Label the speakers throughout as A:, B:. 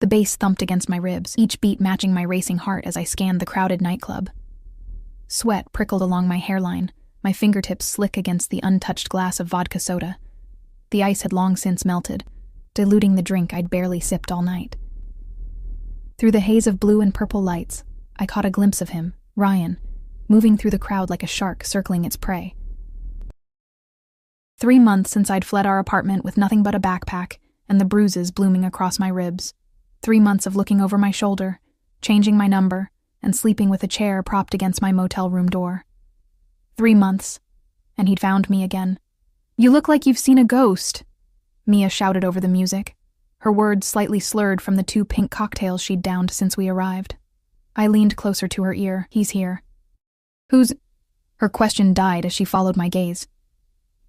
A: The bass thumped against my ribs, each beat matching my racing heart as I scanned the crowded nightclub. Sweat prickled along my hairline, my fingertips slick against the untouched glass of vodka soda. The ice had long since melted, diluting the drink I'd barely sipped all night. Through the haze of blue and purple lights, I caught a glimpse of him, Ryan, moving through the crowd like a shark circling its prey. 3 months since I'd fled our apartment with nothing but a backpack and the bruises blooming across my ribs. 3 months of looking over my shoulder, changing my number, and sleeping with a chair propped against my motel room door. 3 months, and he'd found me again. "You look like you've seen a ghost," Mia shouted over the music, her words slightly slurred from the 2 pink cocktails she'd downed since we arrived. I leaned closer to her ear. "He's here." "Who's—" Her question died as she followed my gaze.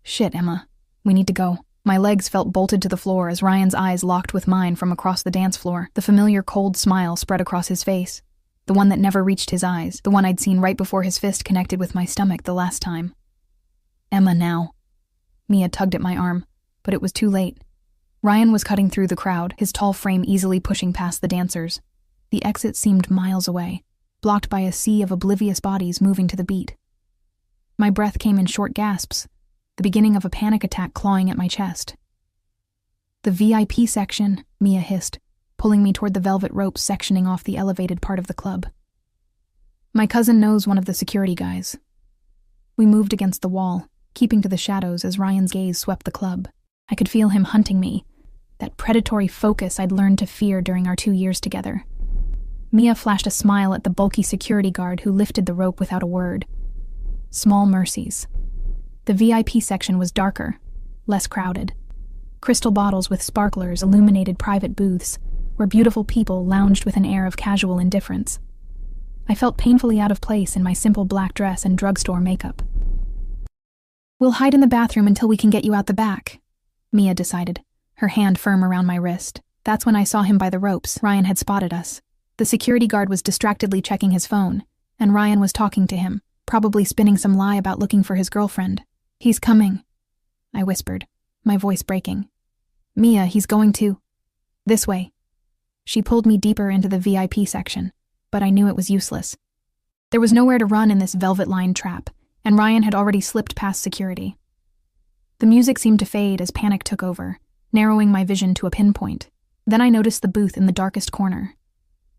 A: "Shit, Emma. We need to go." My legs felt bolted to the floor as Ryan's eyes locked with mine from across the dance floor. The familiar cold smile spread across his face. The one that never reached his eyes. The one I'd seen right before his fist connected with my stomach the last time. "Emma, now." Mia tugged at my arm, but it was too late. Ryan was cutting through the crowd, his tall frame easily pushing past the dancers. The exit seemed miles away, blocked by a sea of oblivious bodies moving to the beat. My breath came in short gasps, the beginning of a panic attack clawing at my chest. "The VIP section," Mia hissed, pulling me toward the velvet ropes sectioning off the elevated part of the club. "My cousin knows one of the security guys." We moved against the wall, keeping to the shadows as Ryan's gaze swept the club. I could feel him hunting me, that predatory focus I'd learned to fear during our 2 years together. Mia flashed a smile at the bulky security guard who lifted the rope without a word. Small mercies. The VIP section was darker, less crowded. Crystal bottles with sparklers illuminated private booths, where beautiful people lounged with an air of casual indifference. I felt painfully out of place in my simple black dress and drugstore makeup. "We'll hide in the bathroom until we can get you out the back," Mia decided, her hand firm around my wrist. That's when I saw him by the ropes. Ryan had spotted us. The security guard was distractedly checking his phone, and Ryan was talking to him, probably spinning some lie about looking for his girlfriend. "He's coming," I whispered, my voice breaking. "Mia, he's going to—" "This way." She pulled me deeper into the VIP section, but I knew it was useless. There was nowhere to run in this velvet-lined trap, and Ryan had already slipped past security. The music seemed to fade as panic took over, narrowing my vision to a pinpoint. Then I noticed the booth in the darkest corner.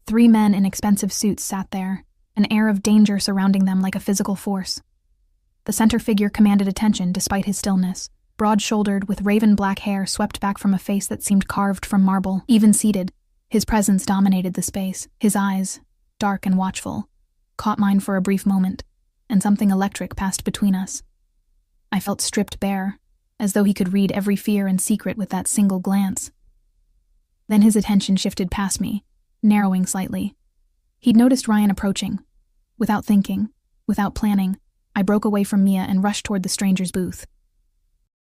A: 3 men in expensive suits sat there, an air of danger surrounding them like a physical force. The center figure commanded attention despite his stillness, broad-shouldered with raven black hair swept back from a face that seemed carved from marble. Even seated, his presence dominated the space. His eyes, dark and watchful, caught mine for a brief moment, and something electric passed between us. I felt stripped bare, as though he could read every fear and secret with that single glance. Then his attention shifted past me, narrowing slightly. He'd noticed Ryan approaching. Without thinking, without planning, I broke away from Mia and rushed toward the stranger's booth.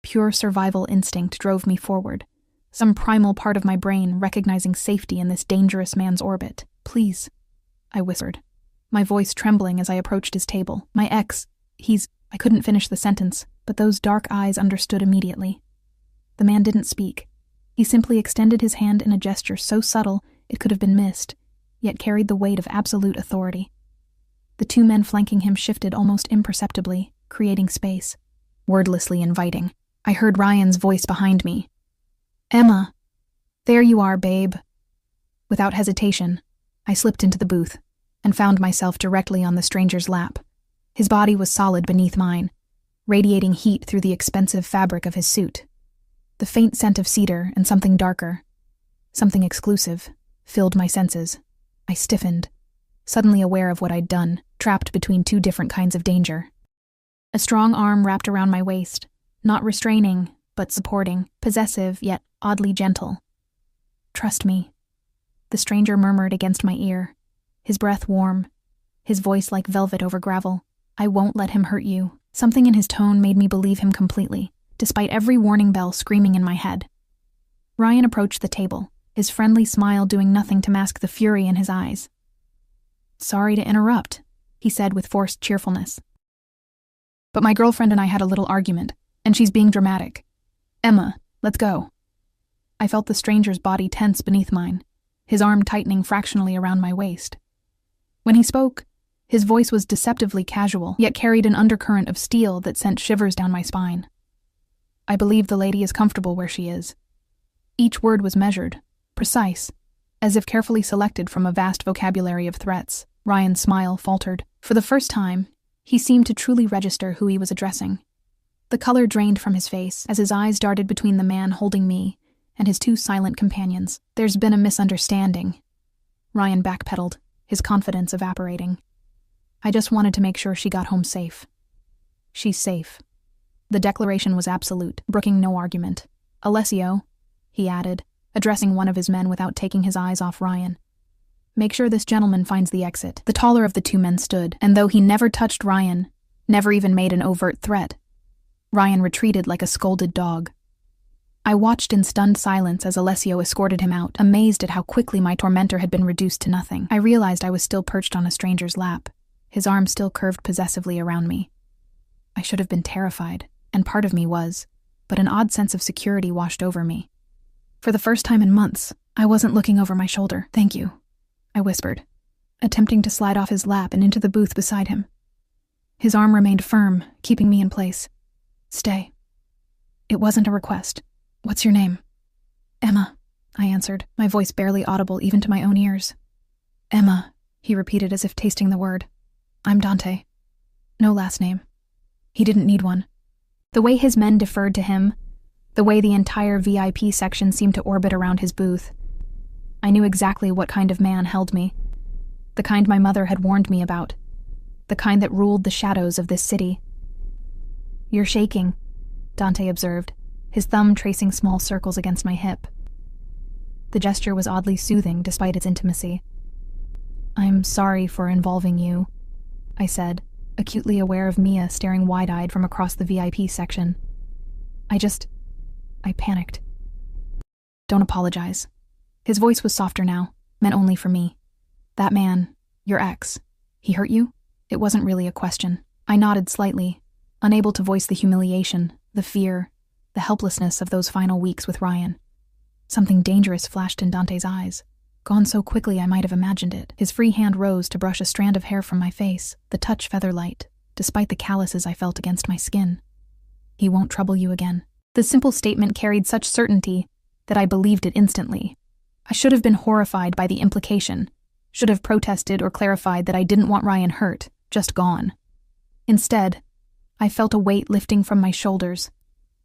A: Pure survival instinct drove me forward, some primal part of my brain recognizing safety in this dangerous man's orbit. "Please," I whispered, my voice trembling as I approached his table. "My ex, I couldn't finish the sentence, but those dark eyes understood immediately. The man didn't speak. He simply extended his hand in a gesture so subtle it could have been missed, yet carried the weight of absolute authority. The 2 men flanking him shifted almost imperceptibly, creating space, wordlessly inviting. I heard Ryan's voice behind me. "Emma, there you are, babe." Without hesitation, I slipped into the booth and found myself directly on the stranger's lap. His body was solid beneath mine, radiating heat through the expensive fabric of his suit. The faint scent of cedar and something darker, something exclusive, filled my senses. I stiffened, suddenly aware of what I'd done, trapped between 2 different kinds of danger. A strong arm wrapped around my waist, not restraining, but supporting, possessive yet oddly gentle. "Trust me," the stranger murmured against my ear, his breath warm, his voice like velvet over gravel. "I won't let him hurt you." Something in his tone made me believe him completely, despite every warning bell screaming in my head. Ryan approached the table, his friendly smile doing nothing to mask the fury in his eyes. "Sorry to interrupt," he said with forced cheerfulness. "But my girlfriend and I had a little argument, and she's being dramatic. Emma, let's go." I felt the stranger's body tense beneath mine, his arm tightening fractionally around my waist. When he spoke, his voice was deceptively casual, yet carried an undercurrent of steel that sent shivers down my spine. I believe the lady is comfortable where she is. Each word was measured, precise, as if carefully selected from a vast vocabulary of threats. Ryan's smile faltered. For the first time, he seemed to truly register who he was addressing. The color drained from his face as his eyes darted between the man holding me and his two silent companions. "There's been a misunderstanding." Ryan backpedaled, his confidence evaporating. "I just wanted to make sure she got home safe." "She's safe." The declaration was absolute, brooking no argument. "Alessio," he added, addressing one of his men without taking his eyes off Ryan, "make sure this gentleman finds the exit." The taller of the two men stood, and though he never touched Ryan, never even made an overt threat, Ryan retreated like a scolded dog. I watched in stunned silence as Alessio escorted him out, amazed at how quickly my tormentor had been reduced to nothing. I realized I was still perched on a stranger's lap, his arm still curved possessively around me. I should have been terrified, and part of me was, but an odd sense of security washed over me. For the first time in months, I wasn't looking over my shoulder. "Thank you," I whispered, attempting to slide off his lap and into the booth beside him. His arm remained firm, keeping me in place. "Stay." It wasn't a request. "What's your name?" "Emma," I answered, my voice barely audible even to my own ears. "Emma," he repeated as if tasting the word. "I'm Dante. No last name." He didn't need one. The way his men deferred to him, the way the entire VIP section seemed to orbit around his booth, I knew exactly what kind of man held me. The kind my mother had warned me about. The kind that ruled the shadows of this city. "You're shaking," Dante observed, his thumb tracing small circles against my hip. The gesture was oddly soothing despite its intimacy. "I'm sorry for involving you," I said, acutely aware of Mia staring wide-eyed from across the VIP section. I panicked. "Don't apologize." His voice was softer now, meant only for me. "That man, your ex, he hurt you?" It wasn't really a question. I nodded slightly, unable to voice the humiliation, the fear, the helplessness of those final weeks with Ryan. Something dangerous flashed in Dante's eyes, gone so quickly I might have imagined it. His free hand rose to brush a strand of hair from my face, the touch feather-light, despite the calluses I felt against my skin. "He won't trouble you again." The simple statement carried such certainty that I believed it instantly. I should have been horrified by the implication, should have protested or clarified that I didn't want Ryan hurt, just gone. Instead, I felt a weight lifting from my shoulders,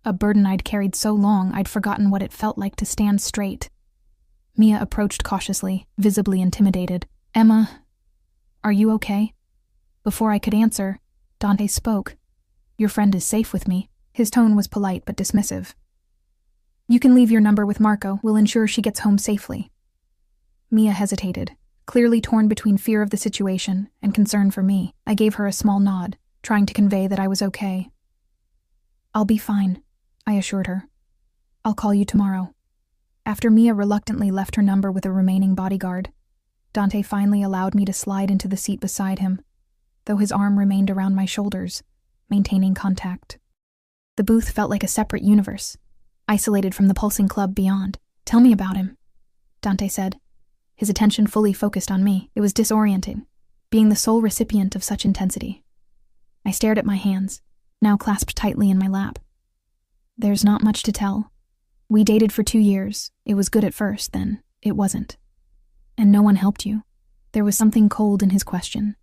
A: a burden I'd carried so long I'd forgotten what it felt like to stand straight. Mia approached cautiously, visibly intimidated. "Emma, are you okay?" Before I could answer, Dante spoke. "Your friend is safe with me." His tone was polite but dismissive. "You can leave your number with Marco. We'll ensure she gets home safely." Mia hesitated, clearly torn between fear of the situation and concern for me. I gave her a small nod, trying to convey that I was okay. "I'll be fine," I assured her. "I'll call you tomorrow." After Mia reluctantly left her number with a remaining bodyguard, Dante finally allowed me to slide into the seat beside him, though his arm remained around my shoulders, maintaining contact. The booth felt like a separate universe, isolated from the pulsing club beyond. "Tell me about him," Dante said, his attention fully focused on me. It was disorienting, being the sole recipient of such intensity. I stared at my hands, now clasped tightly in my lap. "There's not much to tell. We dated for 2 years. It was good at first, then it wasn't. And no one helped you." There was something cold in his question,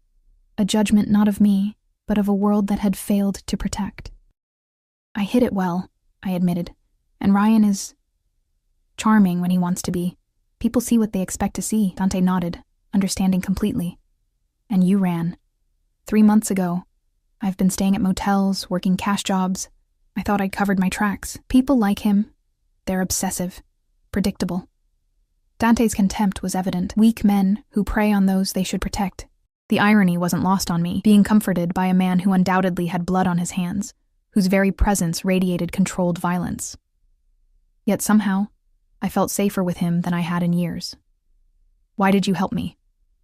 A: a judgment not of me, but of a world that had failed to protect. "I hid it well," I admitted, "and Ryan is charming when he wants to be. People see what they expect to see." Dante nodded, understanding completely. "And you ran. 3 months ago. I've been staying at motels, working cash jobs. I thought I'd covered my tracks. People like him. They're obsessive, predictable." Dante's contempt was evident. Weak men who prey on those they should protect. The irony wasn't lost on me, being comforted by a man who undoubtedly had blood on his hands, whose very presence radiated controlled violence. Yet somehow, I felt safer with him than I had in years. "Why did you help me?"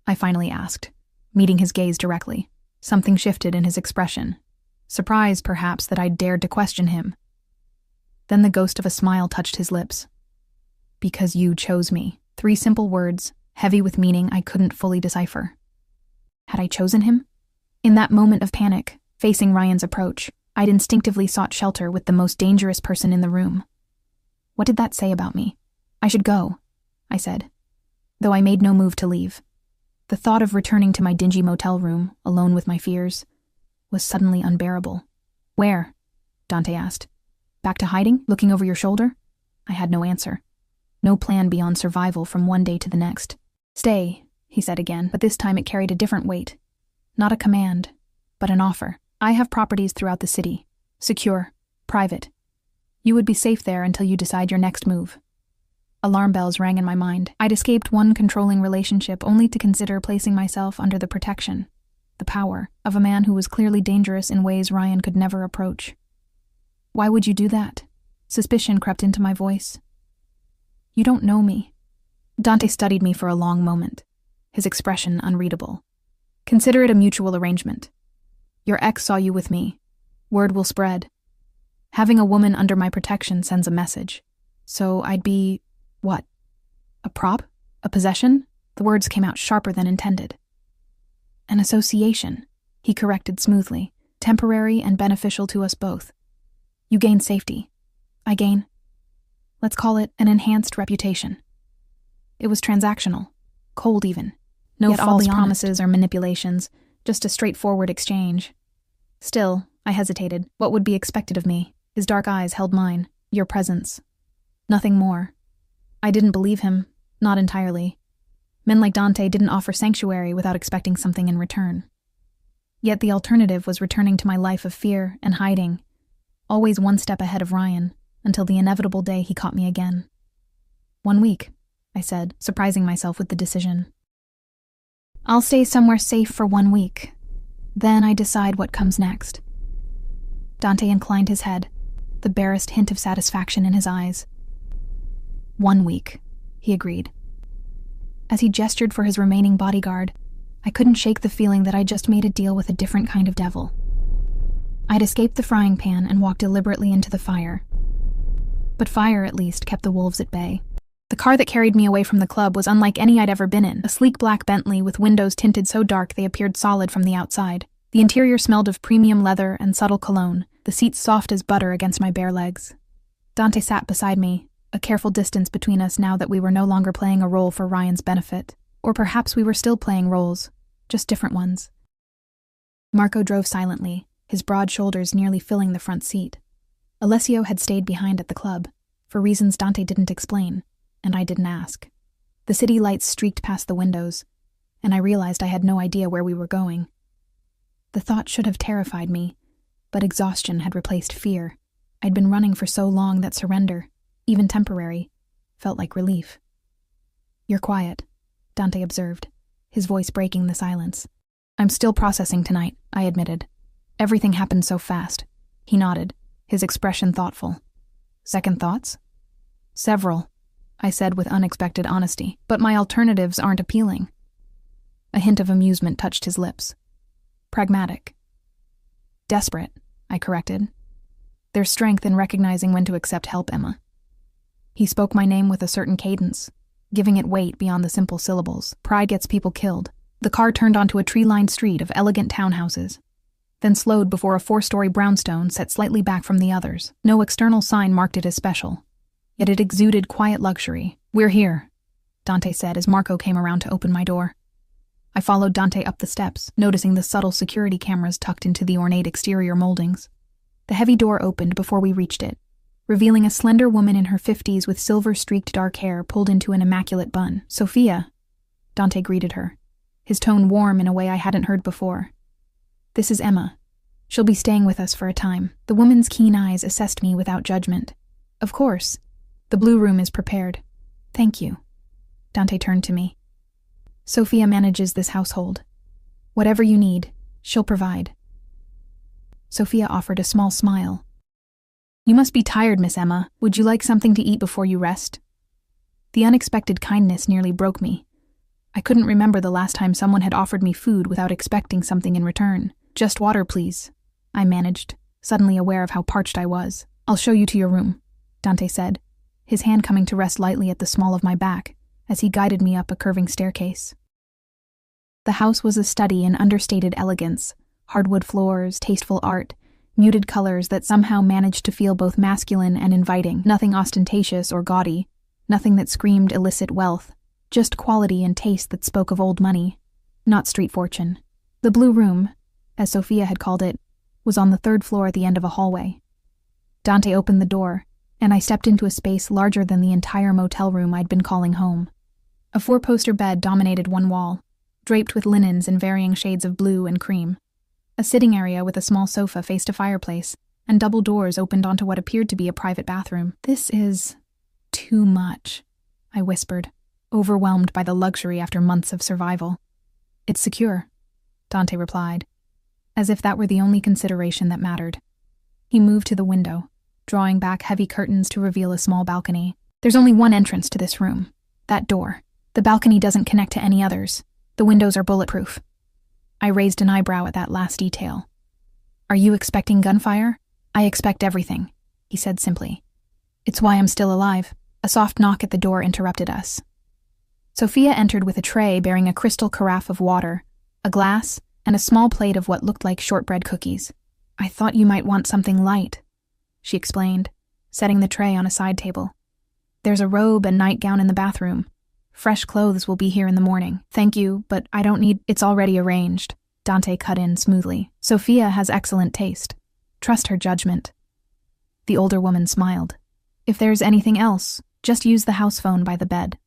A: I finally asked, meeting his gaze directly. Something shifted in his expression. Surprise, perhaps, that I'd dared to question him. Then the ghost of a smile touched his lips. "Because you chose me." 3 simple words, heavy with meaning I couldn't fully decipher. Had I chosen him? In that moment of panic, facing Ryan's approach, I'd instinctively sought shelter with the most dangerous person in the room. What did that say about me? I should go, I said, though I made no move to leave. The thought of returning to my dingy motel room, alone with my fears, was suddenly unbearable. Where? Dante asked. Back to hiding, looking over your shoulder? I had no answer. No plan beyond survival from one day to the next. Stay, he said again, but this time it carried a different weight. Not a command, but an offer. I have properties throughout the city. Secure, private. You would be safe there until you decide your next move. Alarm bells rang in my mind. I'd escaped one controlling relationship only to consider placing myself under the protection, the power, of a man who was clearly dangerous in ways Ryan could never approach. Why would you do that? Suspicion crept into my voice. You don't know me. Dante studied me for a long moment, his expression unreadable. Consider it a mutual arrangement. Your ex saw you with me. Word will spread. Having a woman under my protection sends a message. So I'd be, what? A prop? A possession? The words came out sharper than intended. An association, he corrected smoothly, temporary and beneficial to us both. You gain safety. I gain, let's call it, an enhanced reputation. It was transactional, cold even. No false promises or manipulations, just a straightforward exchange. Still, I hesitated. What would be expected of me? His dark eyes held mine. Your presence. Nothing more. I didn't believe him, not entirely. Men like Dante didn't offer sanctuary without expecting something in return. Yet the alternative was returning to my life of fear and hiding, always one step ahead of Ryan, until the inevitable day he caught me again. 1 week, I said, surprising myself with the decision. I'll stay somewhere safe for 1 week. Then I decide what comes next. Dante inclined his head, the barest hint of satisfaction in his eyes. 1 week, he agreed. As he gestured for his remaining bodyguard, I couldn't shake the feeling that I'd just made a deal with a different kind of devil. I'd escaped the frying pan and walked deliberately into the fire. But fire, at least, kept the wolves at bay. The car that carried me away from the club was unlike any I'd ever been in, a sleek black Bentley with windows tinted so dark they appeared solid from the outside. The interior smelled of premium leather and subtle cologne, the seats soft as butter against my bare legs. Dante sat beside me, a careful distance between us now that we were no longer playing a role for Ryan's benefit. Or perhaps we were still playing roles, just different ones. Marco drove silently, his broad shoulders nearly filling the front seat. Alessio had stayed behind at the club, for reasons Dante didn't explain, and I didn't ask. The city lights streaked past the windows, and I realized I had no idea where we were going. The thought should have terrified me, but exhaustion had replaced fear. I'd been running for so long that surrender, even temporary, felt like relief. You're quiet, Dante observed, his voice breaking the silence. I'm still processing tonight, I admitted. Everything happened so fast. He nodded, his expression thoughtful. Second thoughts? Several, I said with unexpected honesty, but my alternatives aren't appealing. A hint of amusement touched his lips. Pragmatic. Desperate, I corrected. There's strength in recognizing when to accept help, Emma. He spoke my name with a certain cadence, giving it weight beyond the simple syllables. Pride gets people killed. The car turned onto a tree-lined street of elegant townhouses, then slowed before a 4-story brownstone set slightly back from the others. No external sign marked it as special, yet it exuded quiet luxury. We're here, Dante said as Marco came around to open my door. I followed Dante up the steps, noticing the subtle security cameras tucked into the ornate exterior moldings. The heavy door opened before we reached it, revealing a slender woman in her 50s with silver-streaked dark hair pulled into an immaculate bun. Sophia, Dante greeted her, his tone warm in a way I hadn't heard before. This is Emma. She'll be staying with us for a time. The woman's keen eyes assessed me without judgment. Of course. The blue room is prepared. Thank you. Dante turned to me. Sophia manages this household. Whatever you need, she'll provide. Sophia offered a small smile. You must be tired, Miss Emma. Would you like something to eat before you rest? The unexpected kindness nearly broke me. I couldn't remember the last time someone had offered me food without expecting something in return. Just water, please, I managed, suddenly aware of how parched I was. I'll show you to your room, Dante said, his hand coming to rest lightly at the small of my back, as he guided me up a curving staircase. The house was a study in understated elegance, hardwood floors, tasteful art, muted colors that somehow managed to feel both masculine and inviting. Nothing ostentatious or gaudy, nothing that screamed illicit wealth, just quality and taste that spoke of old money, not street fortune. The Blue Room, as Sophia had called it, was on the 3rd floor at the end of a hallway. Dante opened the door, and I stepped into a space larger than the entire motel room I'd been calling home. A 4-poster bed dominated one wall, draped with linens in varying shades of blue and cream. A sitting area with a small sofa faced a fireplace, and double doors opened onto what appeared to be a private bathroom. "This is too much," I whispered, overwhelmed by the luxury after months of survival. "It's secure," Dante replied, as if that were the only consideration that mattered. He moved to the window, drawing back heavy curtains to reveal a small balcony. "There's only one entrance to this room. That door. The balcony doesn't connect to any others. The windows are bulletproof." I raised an eyebrow at that last detail. "Are you expecting gunfire?" "I expect everything," he said simply. "It's why I'm still alive." A soft knock at the door interrupted us. Sophia entered with a tray bearing a crystal carafe of water, a glass, and a small plate of what looked like shortbread cookies. "I thought you might want something light," she explained, setting the tray on a side table. "There's a robe and nightgown in the bathroom. Fresh clothes will be here in the morning." "Thank you, but I don't need—" "It's already arranged," Dante cut in smoothly. "Sophia has excellent taste. Trust her judgment." The older woman smiled. "If there's anything else, just use the house phone by the bed."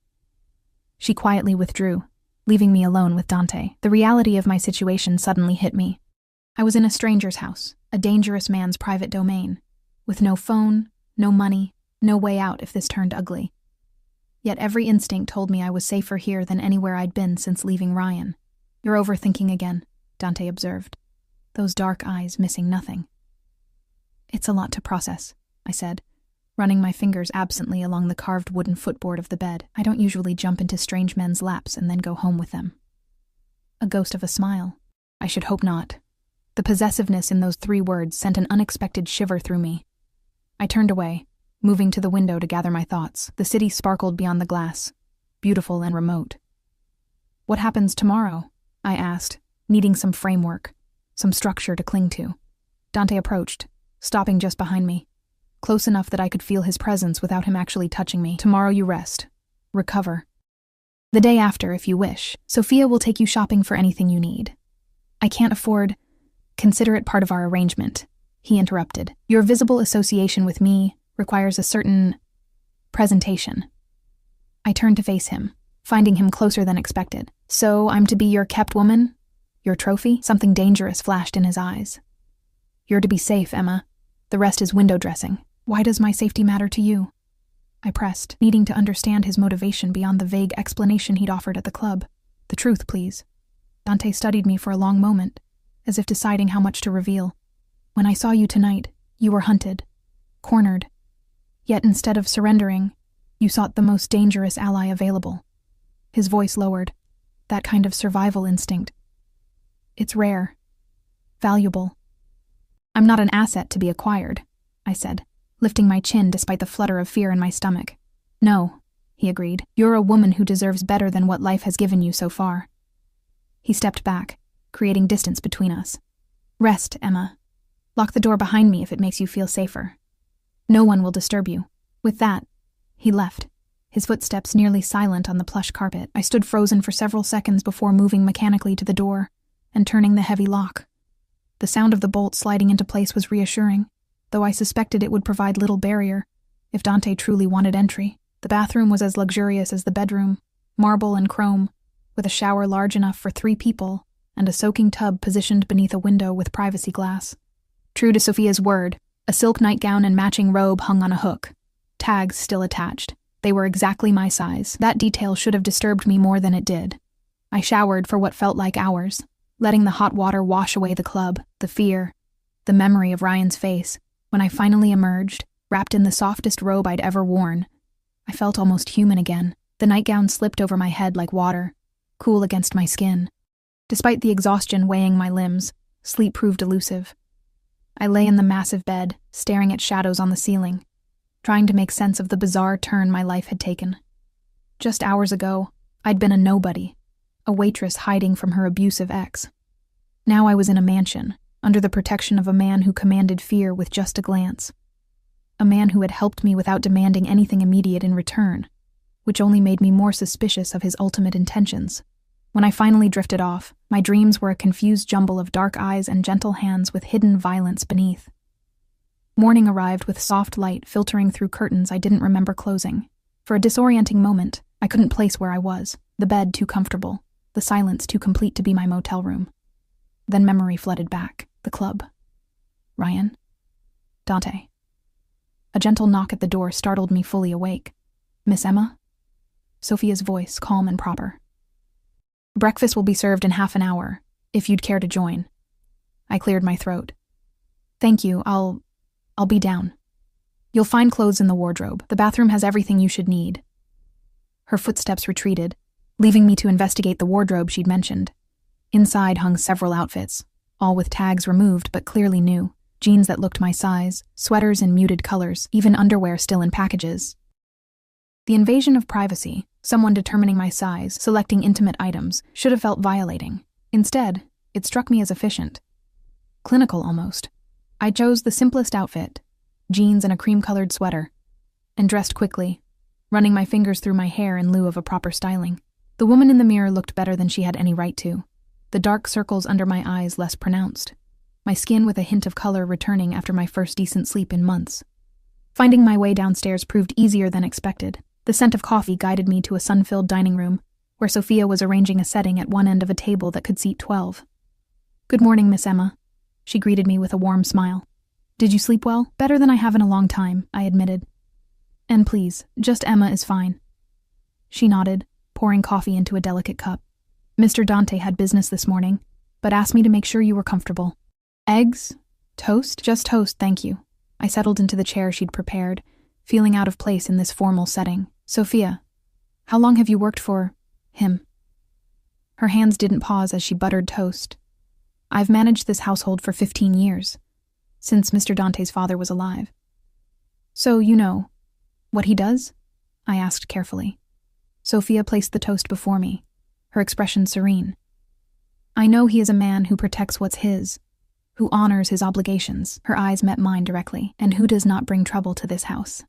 A: She quietly withdrew, leaving me alone with Dante. The reality of my situation suddenly hit me. I was in a stranger's house, a dangerous man's private domain, with no phone, no money, no way out if this turned ugly. Yet every instinct told me I was safer here than anywhere I'd been since leaving Ryan. "You're overthinking again," Dante observed, those dark eyes missing nothing. "It's a lot to process," I said, running my fingers absently along the carved wooden footboard of the bed. "I don't usually jump into strange men's laps and then go home with them." A ghost of a smile. "I should hope not." The possessiveness in those 3 words sent an unexpected shiver through me. I turned away, moving to the window to gather my thoughts. The city sparkled beyond the glass, beautiful and remote. "What happens tomorrow?" I asked, needing some framework, some structure to cling to. Dante approached, stopping just behind me, close enough that I could feel his presence without him actually touching me. "Tomorrow you rest. Recover. The day after, if you wish, Sophia will take you shopping for anything you need." "I can't afford—" "Consider it part of our arrangement," he interrupted. "Your visible association with me requires a certain presentation." I turned to face him, finding him closer than expected. "So I'm to be your kept woman? Your trophy?" Something dangerous flashed in his eyes. "You're to be safe, Emma. The rest is window dressing." "Why does my safety matter to you?" I pressed, needing to understand his motivation beyond the vague explanation he'd offered at the club. "The truth, please." Dante studied me for a long moment, as if deciding how much to reveal. "When I saw you tonight, you were hunted, cornered. Yet instead of surrendering, you sought the most dangerous ally available." His voice lowered. "That kind of survival instinct. It's rare. Valuable." "I'm not an asset to be acquired," I said, lifting my chin despite the flutter of fear in my stomach. "No," he agreed. "You're a woman who deserves better than what life has given you so far." He stepped back, creating distance between us. "Rest, Emma. Lock the door behind me if it makes you feel safer. No one will disturb you." With that, he left, his footsteps nearly silent on the plush carpet. I stood frozen for several seconds before moving mechanically to the door and turning the heavy lock. The sound of the bolt sliding into place was reassuring, though I suspected it would provide little barrier if Dante truly wanted entry. The bathroom was as luxurious as the bedroom, marble and chrome, with a shower large enough for 3 people and a soaking tub positioned beneath a window with privacy glass. True to Sophia's word, a silk nightgown and matching robe hung on a hook, tags still attached. They were exactly my size. That detail should have disturbed me more than it did. I showered for what felt like hours, letting the hot water wash away the club, the fear, the memory of Ryan's face. When I finally emerged, wrapped in the softest robe I'd ever worn, I felt almost human again. The nightgown slipped over my head like water, cool against my skin. Despite the exhaustion weighing my limbs, sleep proved elusive. I lay in the massive bed, staring at shadows on the ceiling, trying to make sense of the bizarre turn my life had taken. Just hours ago, I'd been a nobody, a waitress hiding from her abusive ex. Now I was in a mansion, under the protection of a man who commanded fear with just a glance. A man who had helped me without demanding anything immediate in return, which only made me more suspicious of his ultimate intentions. When I finally drifted off, my dreams were a confused jumble of dark eyes and gentle hands with hidden violence beneath. Morning arrived with soft light filtering through curtains I didn't remember closing. For a disorienting moment, I couldn't place where I was, the bed too comfortable, the silence too complete to be my motel room. Then memory flooded back. The club. Ryan. Dante. A gentle knock at the door startled me fully awake. Miss Emma? Sophia's voice, calm and proper. Breakfast will be served in half an hour, if you'd care to join. I cleared my throat. Thank you, I'll be down. You'll find clothes in the wardrobe. The bathroom has everything you should need. Her footsteps retreated, leaving me to investigate the wardrobe she'd mentioned. Inside hung several outfits, all with tags removed but clearly new, jeans that looked my size, sweaters in muted colors, even underwear still in packages. The invasion of privacy, someone determining my size, selecting intimate items, should have felt violating. Instead, it struck me as efficient. Clinical almost. I chose the simplest outfit, jeans and a cream-colored sweater, and dressed quickly, running my fingers through my hair in lieu of a proper styling. The woman in the mirror looked better than she had any right to. The dark circles under my eyes less pronounced, my skin with a hint of color returning after my first decent sleep in months. Finding my way downstairs proved easier than expected. The scent of coffee guided me to a sun-filled dining room, where Sophia was arranging a setting at one end of a table that could seat 12. Good morning, Miss Emma. She greeted me with a warm smile. Did you sleep well? Better than I have in a long time, I admitted. And please, just Emma is fine. She nodded, pouring coffee into a delicate cup. Mr. Dante had business this morning, but asked me to make sure you were comfortable. Eggs? Toast? Just toast, thank you. I settled into the chair she'd prepared, feeling out of place in this formal setting. Sophia, how long have you worked for him? Her hands didn't pause as she buttered toast. I've managed this household for 15 years, since Mr. Dante's father was alive. So you know what he does? I asked carefully. Sophia placed the toast before me, her expression serene. I know he is a man who protects what's his, who honors his obligations. Her eyes met mine directly, and who does not bring trouble to this house.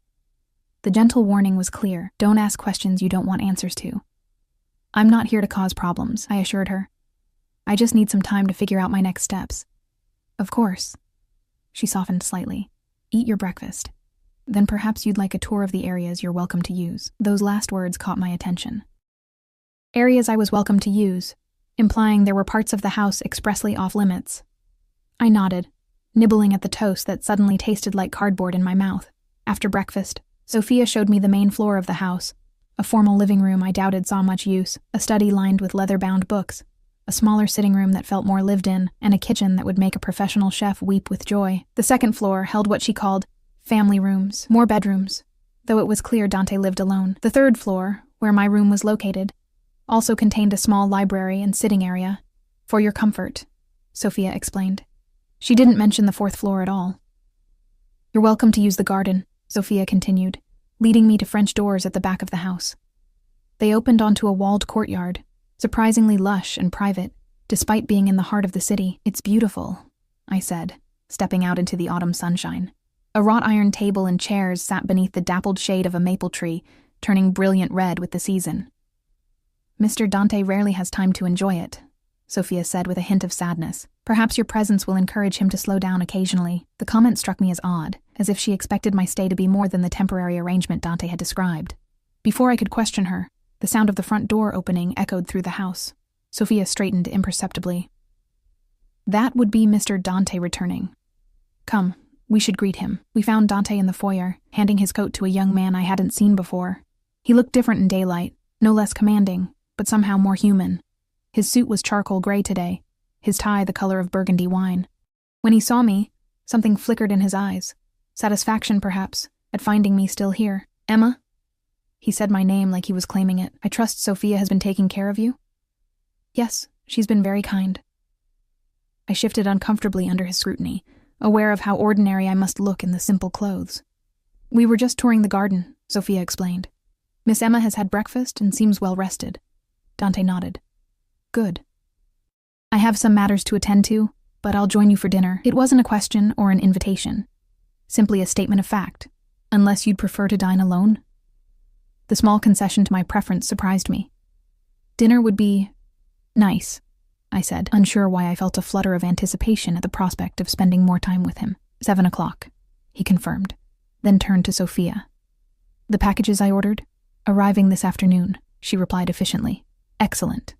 A: The gentle warning was clear. Don't ask questions you don't want answers to. I'm not here to cause problems, I assured her. I just need some time to figure out my next steps. Of course. She softened slightly. Eat your breakfast. Then perhaps you'd like a tour of the areas you're welcome to use. Those last words caught my attention. Areas I was welcome to use, implying there were parts of the house expressly off-limits. I nodded, nibbling at the toast that suddenly tasted like cardboard in my mouth. After breakfast, Sophia showed me the main floor of the house, a formal living room I doubted saw much use, a study lined with leather-bound books, a smaller sitting room that felt more lived in, and a kitchen that would make a professional chef weep with joy. The second floor held what she called family rooms, more bedrooms, though it was clear Dante lived alone. The third floor, where my room was located, also contained a small library and sitting area. For your comfort, Sophia explained. She didn't mention the fourth floor at all. You're welcome to use the garden, Sophia continued, leading me to French doors at the back of the house. They opened onto a walled courtyard, surprisingly lush and private, despite being in the heart of the city. It's beautiful, I said, stepping out into the autumn sunshine. A wrought iron table and chairs sat beneath the dappled shade of a maple tree, turning brilliant red with the season. Mr. Dante rarely has time to enjoy it, Sophia said with a hint of sadness. Perhaps your presence will encourage him to slow down occasionally. The comment struck me as odd, as if she expected my stay to be more than the temporary arrangement Dante had described. Before I could question her, the sound of the front door opening echoed through the house. Sophia straightened imperceptibly. That would be Mr. Dante returning. Come, we should greet him. We found Dante in the foyer, handing his coat to a young man I hadn't seen before. He looked different in daylight, no less commanding, but somehow more human. His suit was charcoal gray today, his tie the color of burgundy wine. When he saw me, something flickered in his eyes. Satisfaction, perhaps, at finding me still here. Emma? He said my name like he was claiming it. I trust Sophia has been taking care of you? Yes, she's been very kind. I shifted uncomfortably under his scrutiny, aware of how ordinary I must look in the simple clothes. We were just touring the garden, Sophia explained. Miss Emma has had breakfast and seems well rested. Dante nodded. Good. I have some matters to attend to, but I'll join you for dinner. It wasn't a question or an invitation. Simply a statement of fact, unless you'd prefer to dine alone. The small concession to my preference surprised me. Dinner would be nice, I said, unsure why I felt a flutter of anticipation at the prospect of spending more time with him. 7 o'clock, he confirmed, then turned to Sophia. The packages I ordered? Arriving this afternoon, she replied efficiently. Excellent.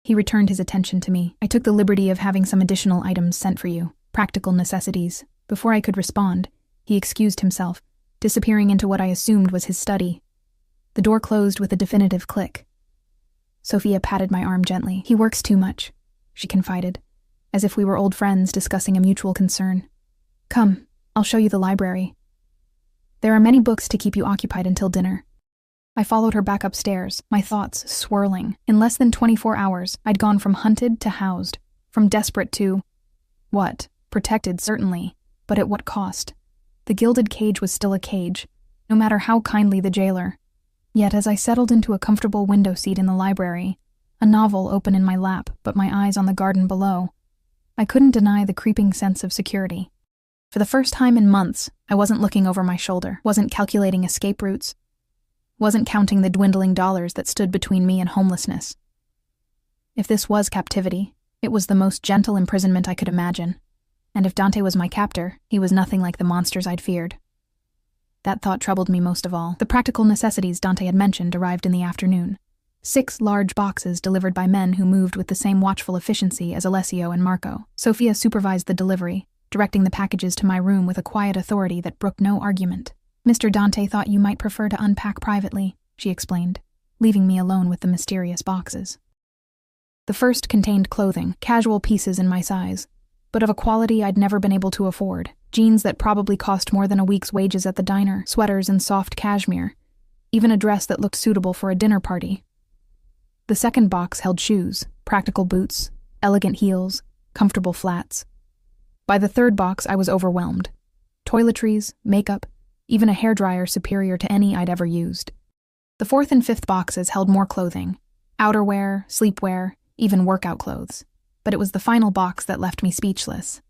A: He returned his attention to me. I took the liberty of having some additional items sent for you, practical necessities. Before I could respond, he excused himself, disappearing into what I assumed was his study. The door closed with a definitive click. Sophia patted my arm gently. He works too much, she confided, as if we were old friends discussing a mutual concern. Come, I'll show you the library. There are many books to keep you occupied until dinner. I followed her back upstairs, my thoughts swirling. In less than 24 hours, I'd gone from hunted to housed, from desperate to... what? Protected, certainly, but at what cost? The gilded cage was still a cage, no matter how kindly the jailer. Yet as I settled into a comfortable window seat in the library, a novel open in my lap but my eyes on the garden below, I couldn't deny the creeping sense of security. For the first time in months, I wasn't looking over my shoulder, wasn't calculating escape routes, wasn't counting the dwindling dollars that stood between me and homelessness. If this was captivity, it was the most gentle imprisonment I could imagine, and if Dante was my captor, he was nothing like the monsters I'd feared. That thought troubled me most of all. The practical necessities Dante had mentioned arrived in the afternoon. 6 large boxes delivered by men who moved with the same watchful efficiency as Alessio and Marco. Sophia supervised the delivery, directing the packages to my room with a quiet authority that brooked no argument. Mr. Dante thought you might prefer to unpack privately, she explained, leaving me alone with the mysterious boxes. The first contained clothing, casual pieces in my size, but of a quality I'd never been able to afford. Jeans that probably cost more than a week's wages at the diner, sweaters and soft cashmere, even a dress that looked suitable for a dinner party. The second box held shoes, practical boots, elegant heels, comfortable flats. By the third box, I was overwhelmed. Toiletries, makeup, even a hairdryer superior to any I'd ever used. The fourth and fifth boxes held more clothing, outerwear, sleepwear, even workout clothes. But it was the final box that left me speechless.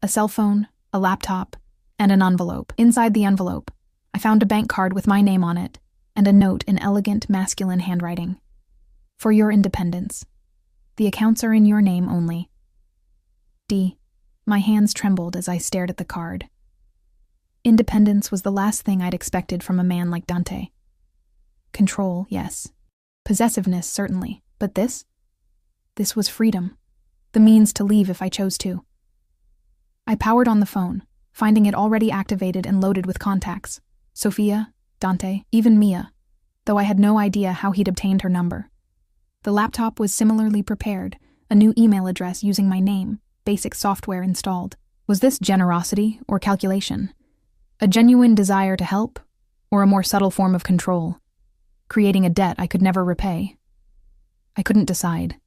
A: A cell phone, a laptop, and an envelope. Inside the envelope, I found a bank card with my name on it, and a note in elegant masculine handwriting. For your independence. The accounts are in your name only. D. My hands trembled as I stared at the card. Independence was the last thing I'd expected from a man like Dante. Control, yes. Possessiveness, certainly. But this? This was freedom. The means to leave if I chose to. I powered on the phone, finding it already activated and loaded with contacts. Sophia, Dante, even Mia, though I had no idea how he'd obtained her number. The laptop was similarly prepared, a new email address using my name, basic software installed. Was this generosity or calculation? A genuine desire to help, or a more subtle form of control, creating a debt I could never repay? I couldn't decide,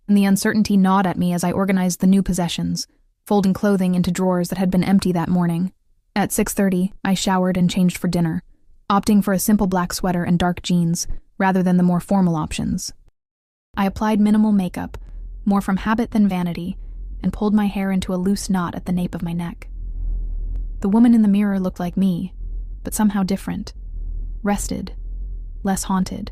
A: and the uncertainty gnawed at me as I organized the new possessions, folding clothing into drawers that had been empty that morning. At 6:30, I showered and changed for dinner, opting for a simple black sweater and dark jeans, rather than the more formal options. I applied minimal makeup, more from habit than vanity, and pulled my hair into a loose knot at the nape of my neck. The woman in the mirror looked like me, but somehow different. Rested, less haunted.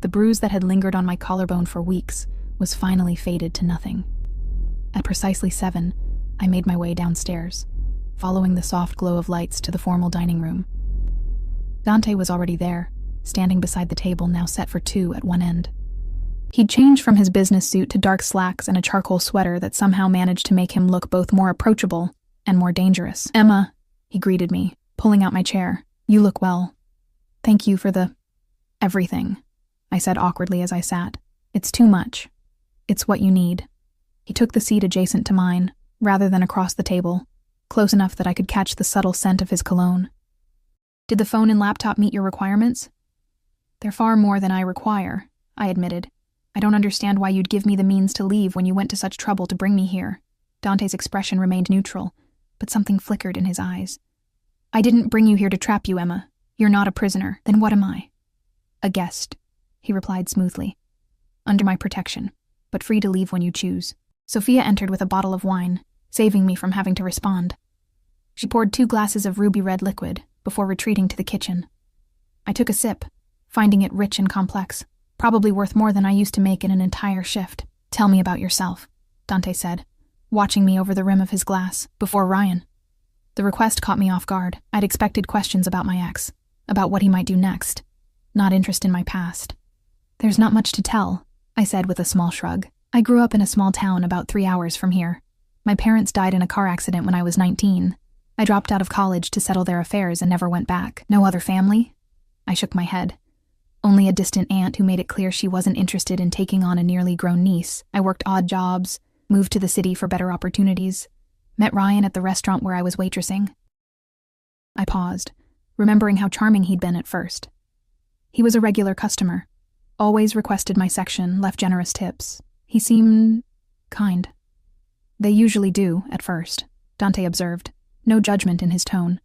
A: The bruise that had lingered on my collarbone for weeks was finally faded to nothing. At precisely 7, I made my way downstairs, following the soft glow of lights to the formal dining room. Dante was already there, standing beside the table now set for 2 at one end. He'd changed from his business suit to dark slacks and a charcoal sweater that somehow managed to make him look both more approachable and more dangerous. Emma, he greeted me, pulling out my chair. You look well. Thank you for everything, I said awkwardly as I sat. It's too much. It's what you need. He took the seat adjacent to mine, rather than across the table, close enough that I could catch the subtle scent of his cologne. Did the phone and laptop meet your requirements? They're far more than I require, I admitted. I don't understand why you'd give me the means to leave when you went to such trouble to bring me here. Dante's expression remained neutral, but something flickered in his eyes. I didn't bring you here to trap you, Emma. You're not a prisoner. Then what am I? "A guest," he replied smoothly. "Under my protection, but free to leave when you choose." Sophia entered with a bottle of wine, saving me from having to respond. She poured 2 glasses of ruby-red liquid before retreating to the kitchen. I took a sip, finding it rich and complex, probably worth more than I used to make in an entire shift. "Tell me about yourself," Dante said, watching me over the rim of his glass, before Ryan. The request caught me off guard. I'd expected questions about my ex, about what he might do next, not interest in my past. "There's not much to tell," I said with a small shrug. "I grew up in a small town about 3 hours from here. My parents died in a car accident when I was 19. I dropped out of college to settle their affairs and never went back. No other family?" I shook my head. "Only a distant aunt who made it clear she wasn't interested in taking on a nearly grown niece. I worked odd jobs, moved to the city for better opportunities, met Ryan at the restaurant where I was waitressing." I paused, remembering how charming he'd been at first. He was a regular customer, always requested my section, left generous tips. He seemed kind. "They usually do, at first," Dante observed, no judgment in his tone.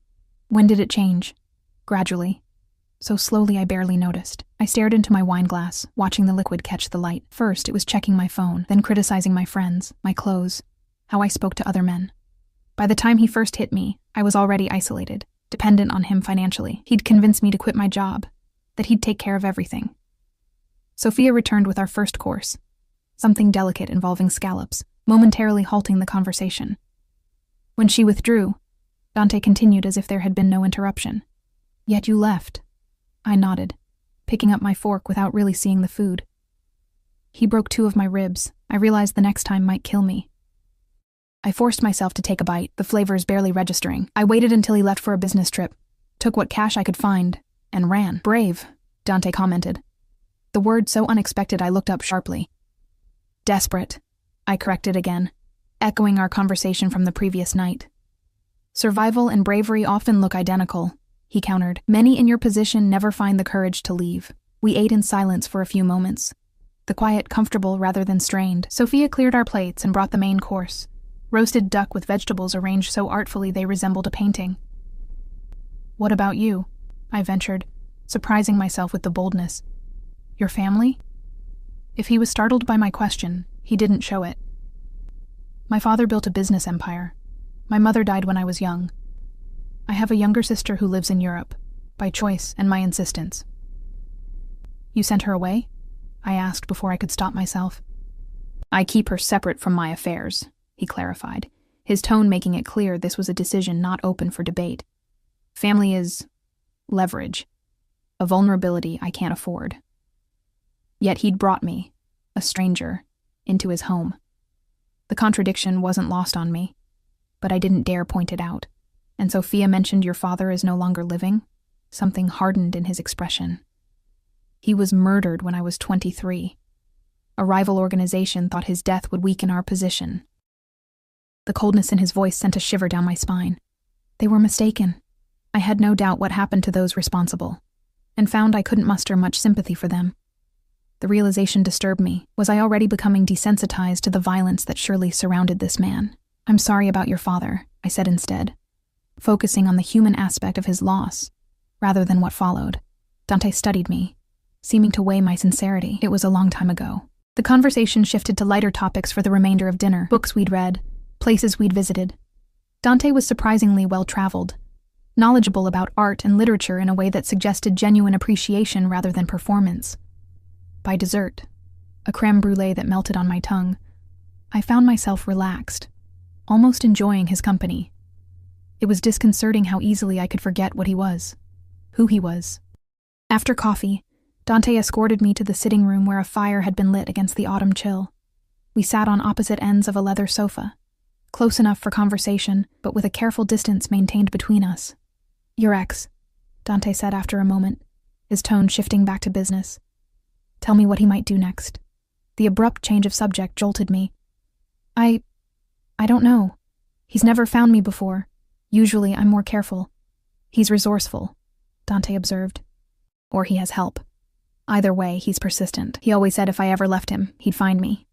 A: "When did it change?" "Gradually. So slowly I barely noticed." I stared into my wine glass, watching the liquid catch the light. First, it was checking my phone, then criticizing my friends, my clothes, how I spoke to other men. By the time he first hit me, I was already isolated, dependent on him financially. He'd convinced me to quit my job, that he'd take care of everything. Sophia returned with our first course, something delicate involving scallops, momentarily halting the conversation. When she withdrew, Dante continued as if there had been no interruption. "Yet you left." I nodded, picking up my fork without really seeing the food. "He broke 2 of my ribs. I realized the next time might kill me." I forced myself to take a bite, the flavors barely registering. I waited until he left for a business trip, took what cash I could find, and ran. "Brave," Dante commented. The word so unexpected I looked up sharply. "Desperate," I corrected again, echoing our conversation from the previous night. "Survival and bravery often look identical," he countered. "Many in your position never find the courage to leave." We ate in silence for a few moments, the quiet comfortable rather than strained. Sophia cleared our plates and brought the main course, roasted duck with vegetables arranged so artfully they resembled a painting. "What about you?" I ventured, surprising myself with the boldness. "Your family?" If he was startled by my question, he didn't show it. "My father built a business empire. My mother died when I was young. I have a younger sister who lives in Europe, by choice and my insistence." "You sent her away?" I asked before I could stop myself. "I keep her separate from my affairs," he clarified, his tone making it clear this was a decision not open for debate. "Family is leverage, a vulnerability I can't afford." Yet he'd brought me, a stranger, into his home. The contradiction wasn't lost on me, but I didn't dare point it out. "And Sophia mentioned your father is no longer living?" Something hardened in his expression. "He was murdered when I was 23. A rival organization thought his death would weaken our position." The coldness in his voice sent a shiver down my spine. They were mistaken. I had no doubt what happened to those responsible, and found I couldn't muster much sympathy for them. The realization disturbed me. Was I already becoming desensitized to the violence that surely surrounded this man? "I'm sorry about your father," I said instead, focusing on the human aspect of his loss, rather than what followed. Dante studied me, seeming to weigh my sincerity. It was a long time ago. The conversation shifted to lighter topics for the remainder of dinner, books we'd read, places we'd visited. Dante was surprisingly well-traveled, knowledgeable about art and literature in a way that suggested genuine appreciation rather than performance. By dessert, a crème brûlée that melted on my tongue, I found myself relaxed, almost enjoying his company. It was disconcerting how easily I could forget what he was, who he was. After coffee, Dante escorted me to the sitting room where a fire had been lit against the autumn chill. We sat on opposite ends of a leather sofa, close enough for conversation, but with a careful distance maintained between us. "Your ex," Dante said after a moment, his tone shifting back to business. "Tell me what he might do next." The abrupt change of subject jolted me. I don't know. He's never found me before. Usually I'm more careful." "He's resourceful," Dante observed. "Or he has help. Either way, he's persistent. He always said if I ever left him, he'd find me."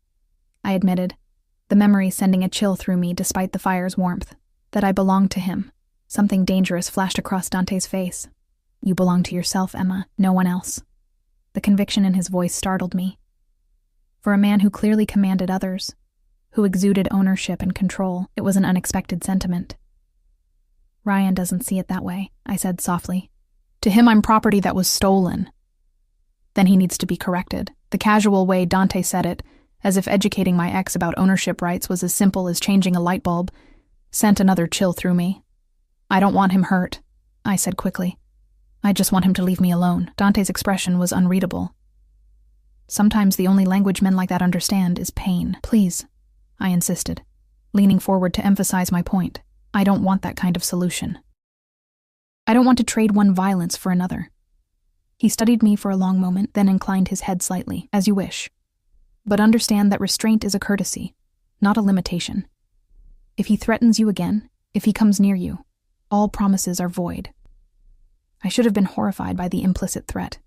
A: I admitted, the memory sending a chill through me despite the fire's warmth, that I belonged to him. Something dangerous flashed across Dante's face. "You belong to yourself, Emma, no one else." The conviction in his voice startled me. For a man who clearly commanded others, who exuded ownership and control, it was an unexpected sentiment. Ryan doesn't see it that way, I said softly. To him, I'm property that was stolen. Then he needs to be corrected. The casual way Dante said it, as if educating my ex about ownership rights was as simple as changing a light bulb, sent another chill through me. I don't want him hurt, I said quickly. I just want him to leave me alone. Dante's expression was unreadable. Sometimes the only language men like that understand is pain. Please, I insisted, leaning forward to emphasize my point. I don't want that kind of solution. I don't want to trade one violence for another. He studied me for a long moment, then inclined his head slightly. As you wish. But understand that restraint is a courtesy, not a limitation. If he threatens you again, if he comes near you, all promises are void. I should have been horrified by the implicit threat.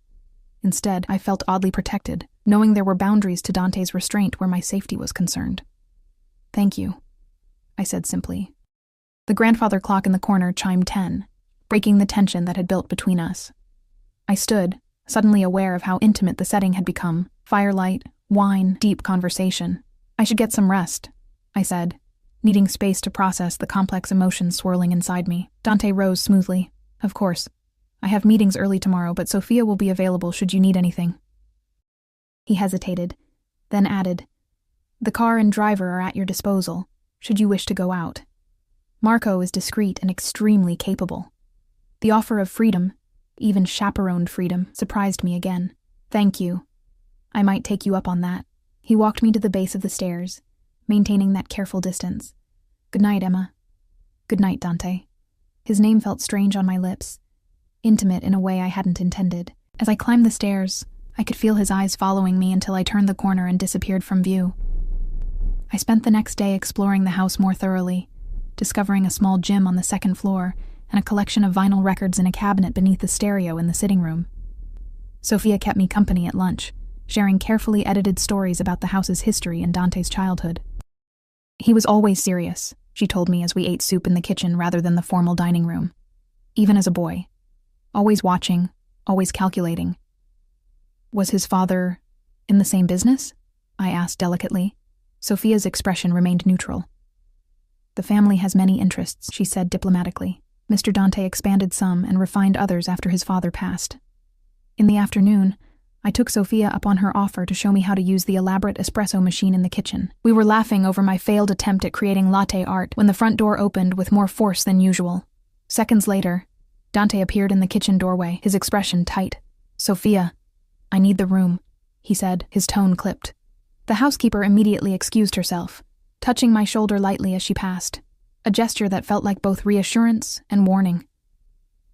A: Instead, I felt oddly protected, knowing there were boundaries to Dante's restraint where my safety was concerned. Thank you, I said simply. The grandfather clock in the corner chimed 10, breaking the tension that had built between us. I stood, suddenly aware of how intimate the setting had become. Firelight, wine, deep conversation. I should get some rest, I said, needing space to process the complex emotions swirling inside me. Dante rose smoothly. Of course. I have meetings early tomorrow, but Sophia will be available should you need anything. He hesitated, then added, The car and driver are at your disposal, should you wish to go out. Marco is discreet and extremely capable. The offer of freedom, even chaperoned freedom, surprised me again. Thank you. I might take you up on that. He walked me to the base of the stairs, maintaining that careful distance. Good night, Emma. Good night, Dante. His name felt strange on my lips, intimate in a way I hadn't intended. As I climbed the stairs, I could feel his eyes following me until I turned the corner and disappeared from view. I spent the next day exploring the house more thoroughly, discovering a small gym on the second floor and a collection of vinyl records in a cabinet beneath the stereo in the sitting room. Sophia kept me company at lunch, sharing carefully edited stories about the house's history and Dante's childhood. He was always serious, she told me as we ate soup in the kitchen rather than the formal dining room. Even as a boy. Always watching, always calculating. Was his father in the same business? I asked delicately. Sophia's expression remained neutral. The family has many interests, she said diplomatically. Mr. Dante expanded some and refined others after his father passed. In the afternoon, I took Sophia up on her offer to show me how to use the elaborate espresso machine in the kitchen. We were laughing over my failed attempt at creating latte art when the front door opened with more force than usual. Seconds later, Dante appeared in the kitchen doorway, his expression tight. Sophia, I need the room, he said, his tone clipped. The housekeeper immediately excused herself, touching my shoulder lightly as she passed, a gesture that felt like both reassurance and warning.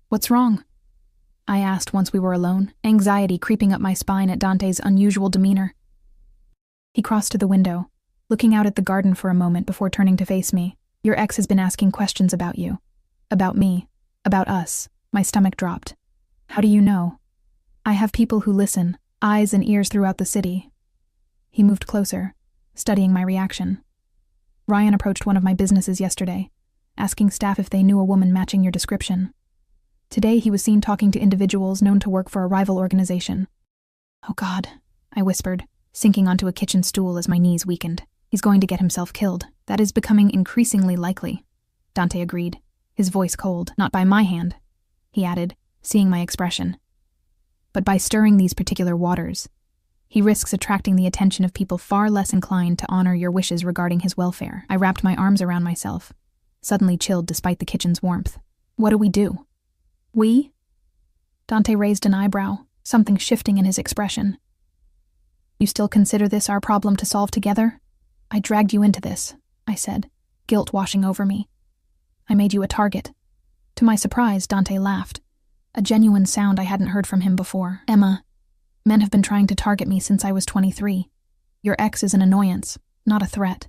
A: What's wrong? I asked once we were alone, anxiety creeping up my spine at Dante's unusual demeanor. He crossed to the window, looking out at the garden for a moment before turning to face me. Your ex has been asking questions about you. About me. About us. My stomach dropped. How do you know? I have people who listen, eyes and ears throughout the city. He moved closer, studying my reaction. Ryan approached one of my businesses yesterday, asking staff if they knew a woman matching your description. Today he was seen talking to individuals known to work for a rival organization. Oh God, I whispered, sinking onto a kitchen stool as my knees weakened. He's going to get himself killed. That is becoming increasingly likely. Dante agreed, his voice cold. Not by my hand, he added, seeing my expression. But by stirring these particular waters, he risks attracting the attention of people far less inclined to honor your wishes regarding his welfare. I wrapped my arms around myself, suddenly chilled despite the kitchen's warmth. What do we do? We? Dante raised an eyebrow, something shifting in his expression. You still consider this our problem to solve together? I dragged you into this, I said, guilt washing over me. I made you a target. To my surprise, Dante laughed, a genuine sound I hadn't heard from him before. Emma, men have been trying to target me since I was 23. Your ex is an annoyance, not a threat.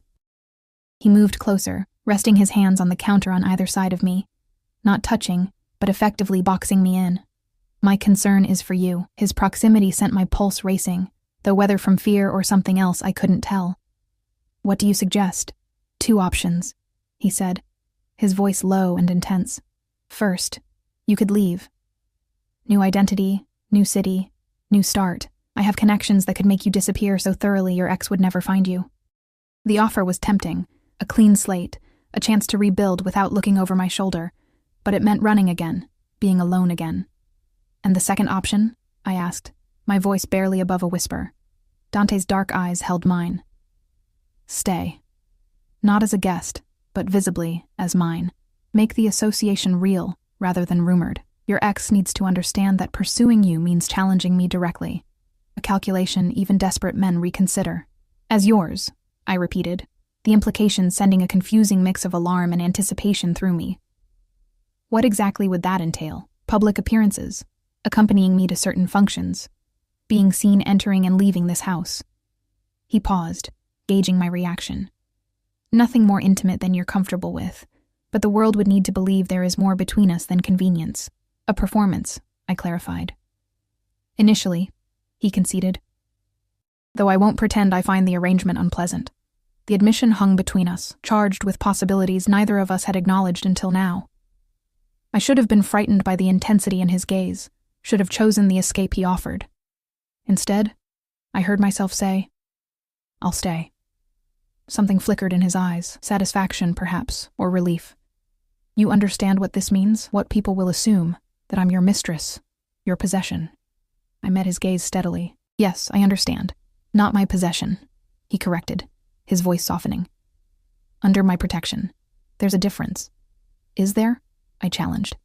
A: He moved closer, resting his hands on the counter on either side of me, not touching, but effectively boxing me in. My concern is for you. His proximity sent my pulse racing, though whether from fear or something else I couldn't tell. What do you suggest? 2 options, he said, his voice low and intense. First, you could leave. New identity, new city, new start. I have connections that could make you disappear so thoroughly your ex would never find you. The offer was tempting, a clean slate, a chance to rebuild without looking over my shoulder, but it meant running again, being alone again. And the second option? I asked, my voice barely above a whisper. Dante's dark eyes held mine. Stay. Not as a guest, but visibly as mine. Make the association real rather than rumored. Your ex needs to understand that pursuing you means challenging me directly. A calculation even desperate men reconsider. As yours, I repeated, the implication sending a confusing mix of alarm and anticipation through me. What exactly would that entail? Public appearances, accompanying me to certain functions, being seen entering and leaving this house. He paused, gauging my reaction. Nothing more intimate than you're comfortable with, but the world would need to believe there is more between us than convenience. A performance, I clarified. Initially, he conceded. Though I won't pretend I find the arrangement unpleasant. The admission hung between us, charged with possibilities neither of us had acknowledged until now. I should have been frightened by the intensity in his gaze, should have chosen the escape he offered. Instead, I heard myself say, I'll stay. Something flickered in his eyes, satisfaction perhaps, or relief. You understand what this means, what people will assume, that I'm your mistress, your possession. I met his gaze steadily. Yes, I understand. Not my possession, he corrected, his voice softening. Under my protection. There's a difference. Is there? I challenged.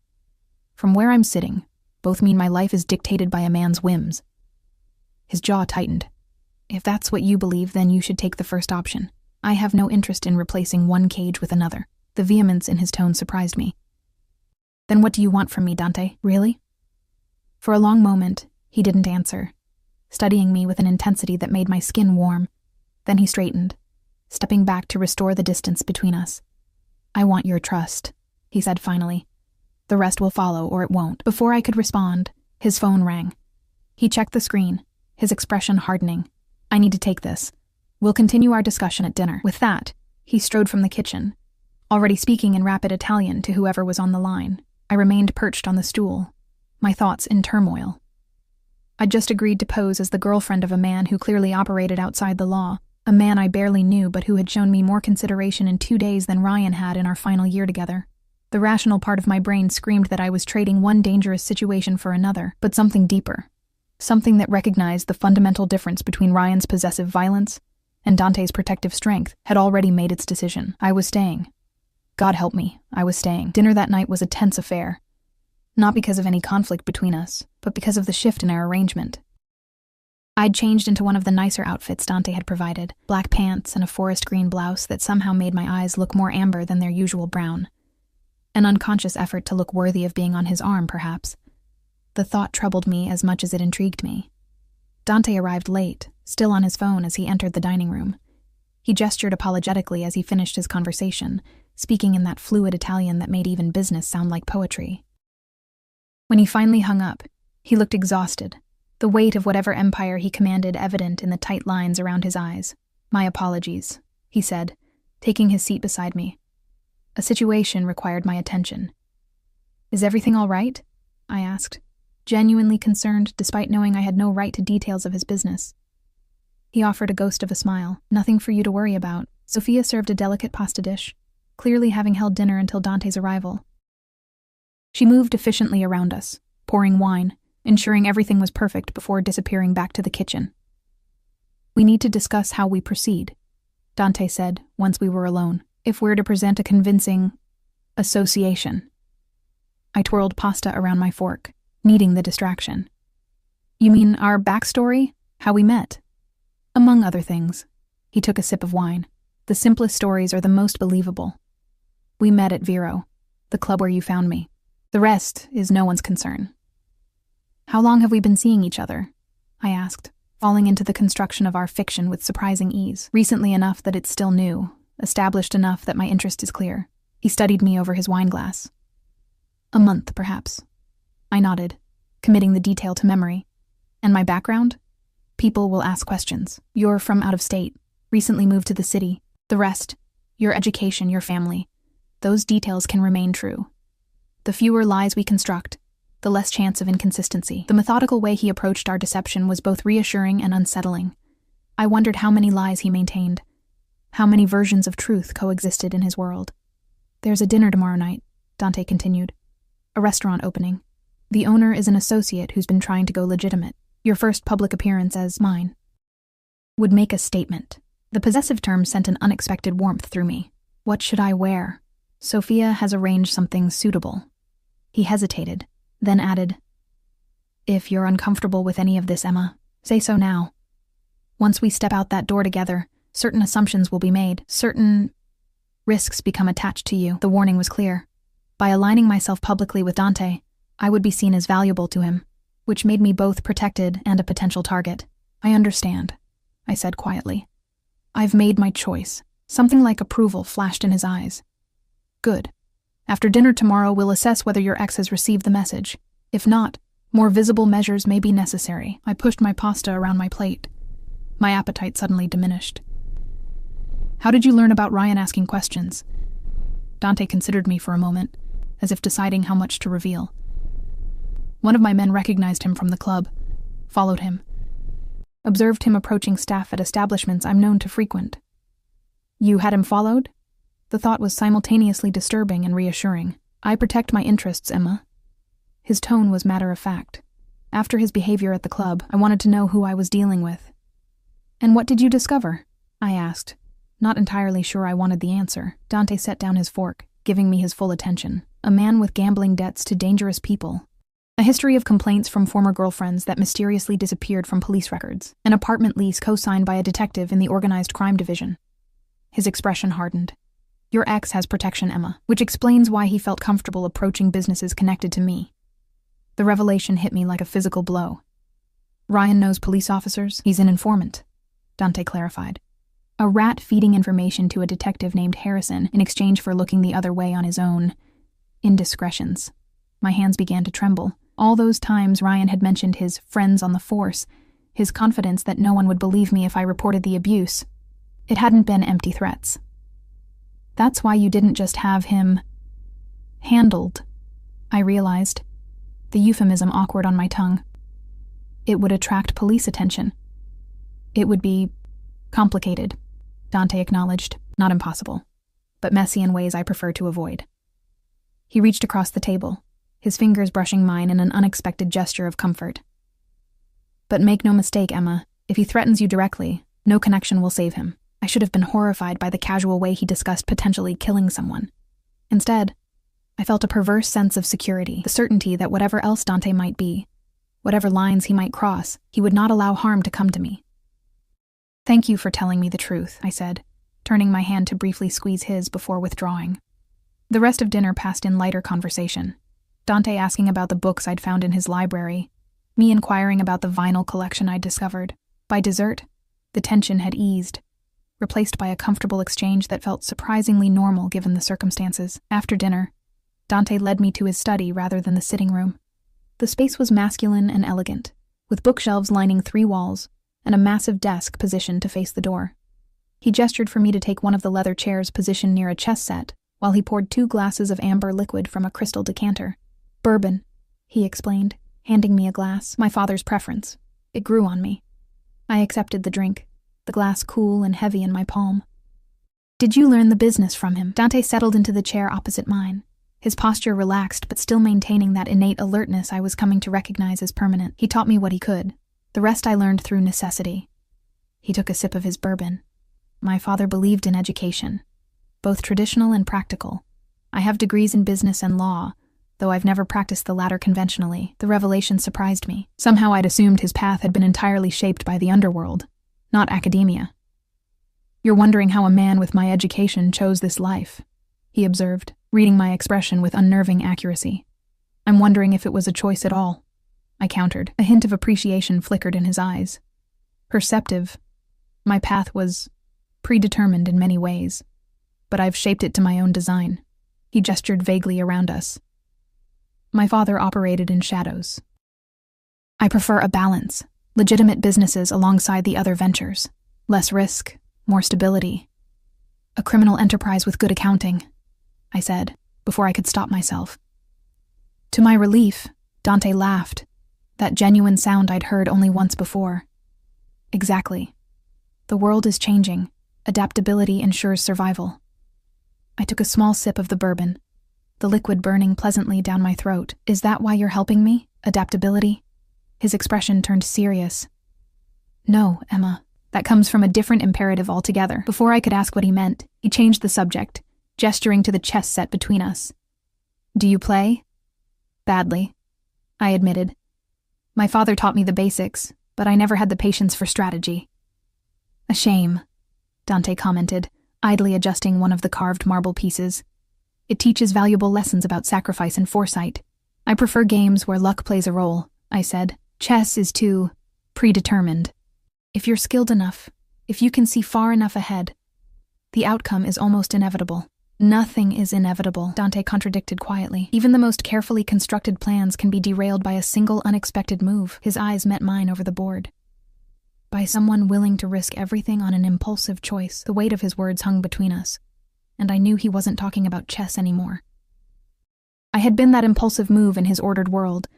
A: From where I'm sitting, both mean my life is dictated by a man's whims. His jaw tightened. If that's what you believe, then you should take the first option. I have no interest in replacing one cage with another. The vehemence in his tone surprised me. Then what do you want from me, Dante? Really? For a long moment, he didn't answer, studying me with an intensity that made my skin warm. Then he straightened, stepping back to restore the distance between us. I want your trust, he said finally. The rest will follow, or it won't. Before I could respond, his phone rang. He checked the screen, his expression hardening. I need to take this. We'll continue our discussion at dinner. With that, he strode from the kitchen, already speaking in rapid Italian to whoever was on the line. I remained perched on the stool, my thoughts in turmoil. I'd just agreed to pose as the girlfriend of a man who clearly operated outside the law, a man I barely knew but who had shown me more consideration in 2 days than Ryan had in our final year together. The rational part of my brain screamed that I was trading one dangerous situation for another, but something deeper. Something that recognized the fundamental difference between Ryan's possessive violence and Dante's protective strength had already made its decision. I was staying. God help me, I was staying. Dinner that night was a tense affair. Not because of any conflict between us, but because of the shift in our arrangement. I'd changed into one of the nicer outfits Dante had provided, black pants and a forest green blouse that somehow made my eyes look more amber than their usual brown. An unconscious effort to look worthy of being on his arm, perhaps. The thought troubled me as much as it intrigued me. Dante arrived late, still on his phone as he entered the dining room. He gestured apologetically as he finished his conversation, speaking in that fluid Italian that made even business sound like poetry. When he finally hung up, he looked exhausted, the weight of whatever empire he commanded evident in the tight lines around his eyes. My apologies, he said, taking his seat beside me. A situation required my attention. Is everything all right? I asked, genuinely concerned despite knowing I had no right to details of his business. He offered a ghost of a smile. Nothing for you to worry about. Sophia served a delicate pasta dish, clearly having held dinner until Dante's arrival. She moved efficiently around us, pouring wine, ensuring everything was perfect before disappearing back to the kitchen. We need to discuss how we proceed, Dante said once we were alone, if we're to present a convincing association. I twirled pasta around my fork, needing the distraction. You mean our backstory? How we met? Among other things. He took a sip of wine. The simplest stories are the most believable. We met at Vero, the club where you found me. The rest is no one's concern. How long have we been seeing each other? I asked, falling into the construction of our fiction with surprising ease. Recently enough that it's still new, established enough that my interest is clear. He studied me over his wine glass. A month, perhaps. I nodded, committing the detail to memory. And my background? People will ask questions. You're from out of state, recently moved to the city. The rest, your education, your family. Those details can remain true. The fewer lies we construct, the less chance of inconsistency. The methodical way he approached our deception was both reassuring and unsettling. I wondered how many lies he maintained, how many versions of truth coexisted in his world. "There's a dinner tomorrow night," Dante continued. "A restaurant opening. The owner is an associate who's been trying to go legitimate. Your first public appearance as mine would make a statement." The possessive term sent an unexpected warmth through me. "What should I wear?" "Sophia has arranged something suitable." He hesitated, then added, "If you're uncomfortable with any of this, Emma, say so now. Once we step out that door together, certain assumptions will be made, certain risks become attached to you." The warning was clear. By aligning myself publicly with Dante, I would be seen as valuable to him, which made me both protected and a potential target. "I understand," I said quietly. "I've made my choice." Something like approval flashed in his eyes. "Good. After dinner tomorrow, we'll assess whether your ex has received the message. If not, more visible measures may be necessary." I pushed my pasta around my plate. My appetite suddenly diminished. "How did you learn about Ryan asking questions?" Dante considered me for a moment, as if deciding how much to reveal. "One of my men recognized him from the club, followed him. Observed him approaching staff at establishments I'm known to frequent." "You had him followed?" The thought was simultaneously disturbing and reassuring. "I protect my interests, Emma." His tone was matter-of-fact. After his behavior at the club, I wanted to know who I was dealing with. "And what did you discover?" I asked, not entirely sure I wanted the answer. Dante set down his fork, giving me his full attention. "A man with gambling debts to dangerous people. A history of complaints from former girlfriends that mysteriously disappeared from police records. An apartment lease co-signed by a detective in the organized crime division." His expression hardened. "Your ex has protection, Emma, which explains why he felt comfortable approaching businesses connected to me." The revelation hit me like a physical blow. "Ryan knows police officers. He's an informant," Dante clarified. "A rat feeding information to a detective named Harrison in exchange for looking the other way on his own indiscretions." My hands began to tremble. All those times Ryan had mentioned his friends on the force, his confidence that no one would believe me if I reported the abuse. It hadn't been empty threats. "That's why you didn't just have him handled," I realized, the euphemism awkward on my tongue. "It would attract police attention. It would be complicated," Dante acknowledged. "Not impossible, but messy in ways I prefer to avoid." He reached across the table, his fingers brushing mine in an unexpected gesture of comfort. "But make no mistake, Emma, if he threatens you directly, no connection will save him." I should have been horrified by the casual way he discussed potentially killing someone. Instead, I felt a perverse sense of security, the certainty that whatever else Dante might be, whatever lines he might cross, he would not allow harm to come to me. "Thank you for telling me the truth," I said, turning my hand to briefly squeeze his before withdrawing. The rest of dinner passed in lighter conversation. Dante asking about the books I'd found in his library, me inquiring about the vinyl collection I'd discovered. By dessert, the tension had eased, replaced by a comfortable exchange that felt surprisingly normal given the circumstances. After dinner, Dante led me to his study rather than the sitting room. The space was masculine and elegant, with bookshelves lining 3 walls and a massive desk positioned to face the door. He gestured for me to take one of the leather chairs positioned near a chess set while he poured 2 glasses of amber liquid from a crystal decanter. "Bourbon," he explained, handing me a glass, my father's preference. It grew on me. I accepted the drink, the glass cool and heavy in my palm. "Did you learn the business from him?" Dante settled into the chair opposite mine, his posture relaxed but still maintaining that innate alertness I was coming to recognize as permanent. "He taught me what he could. The rest I learned through necessity." He took a sip of his bourbon. "My father believed in education, both traditional and practical. I have degrees in business and law, though I've never practiced the latter conventionally." The revelation surprised me. Somehow I'd assumed his path had been entirely shaped by the underworld, not academia. "You're wondering how a man with my education chose this life," he observed, reading my expression with unnerving accuracy. "I'm wondering if it was a choice at all," I countered. A hint of appreciation flickered in his eyes. "Perceptive. My path was predetermined in many ways, but I've shaped it to my own design." He gestured vaguely around us. "My father operated in shadows. I prefer a balance, legitimate businesses alongside the other ventures. Less risk, more stability. A criminal enterprise with good accounting," I said, before I could stop myself. To my relief, Dante laughed, that genuine sound I'd heard only once before. Exactly. The world is changing. Adaptability ensures survival. I took a small sip of the bourbon, the liquid burning pleasantly down my throat. Is that why you're helping me? Adaptability? His expression turned serious. No, Emma. That comes from a different imperative altogether. Before I could ask what he meant, he changed the subject, gesturing to the chess set between us. Do you play? Badly, I admitted. My father taught me the basics, but I never had the patience for strategy. A shame, Dante commented, idly adjusting one of the carved marble pieces. It teaches valuable lessons about sacrifice and foresight. I prefer games where luck plays a role, I said. Chess is too predetermined. If you're skilled enough, if you can see far enough ahead, the outcome is almost inevitable. Nothing is inevitable, Dante contradicted quietly. Even the most carefully constructed plans can be derailed by a single unexpected move. His eyes met mine over the board. By someone willing to risk everything on an impulsive choice. The weight of his words hung between us, and I knew he wasn't talking about chess anymore. I had been that impulsive move in his ordered world,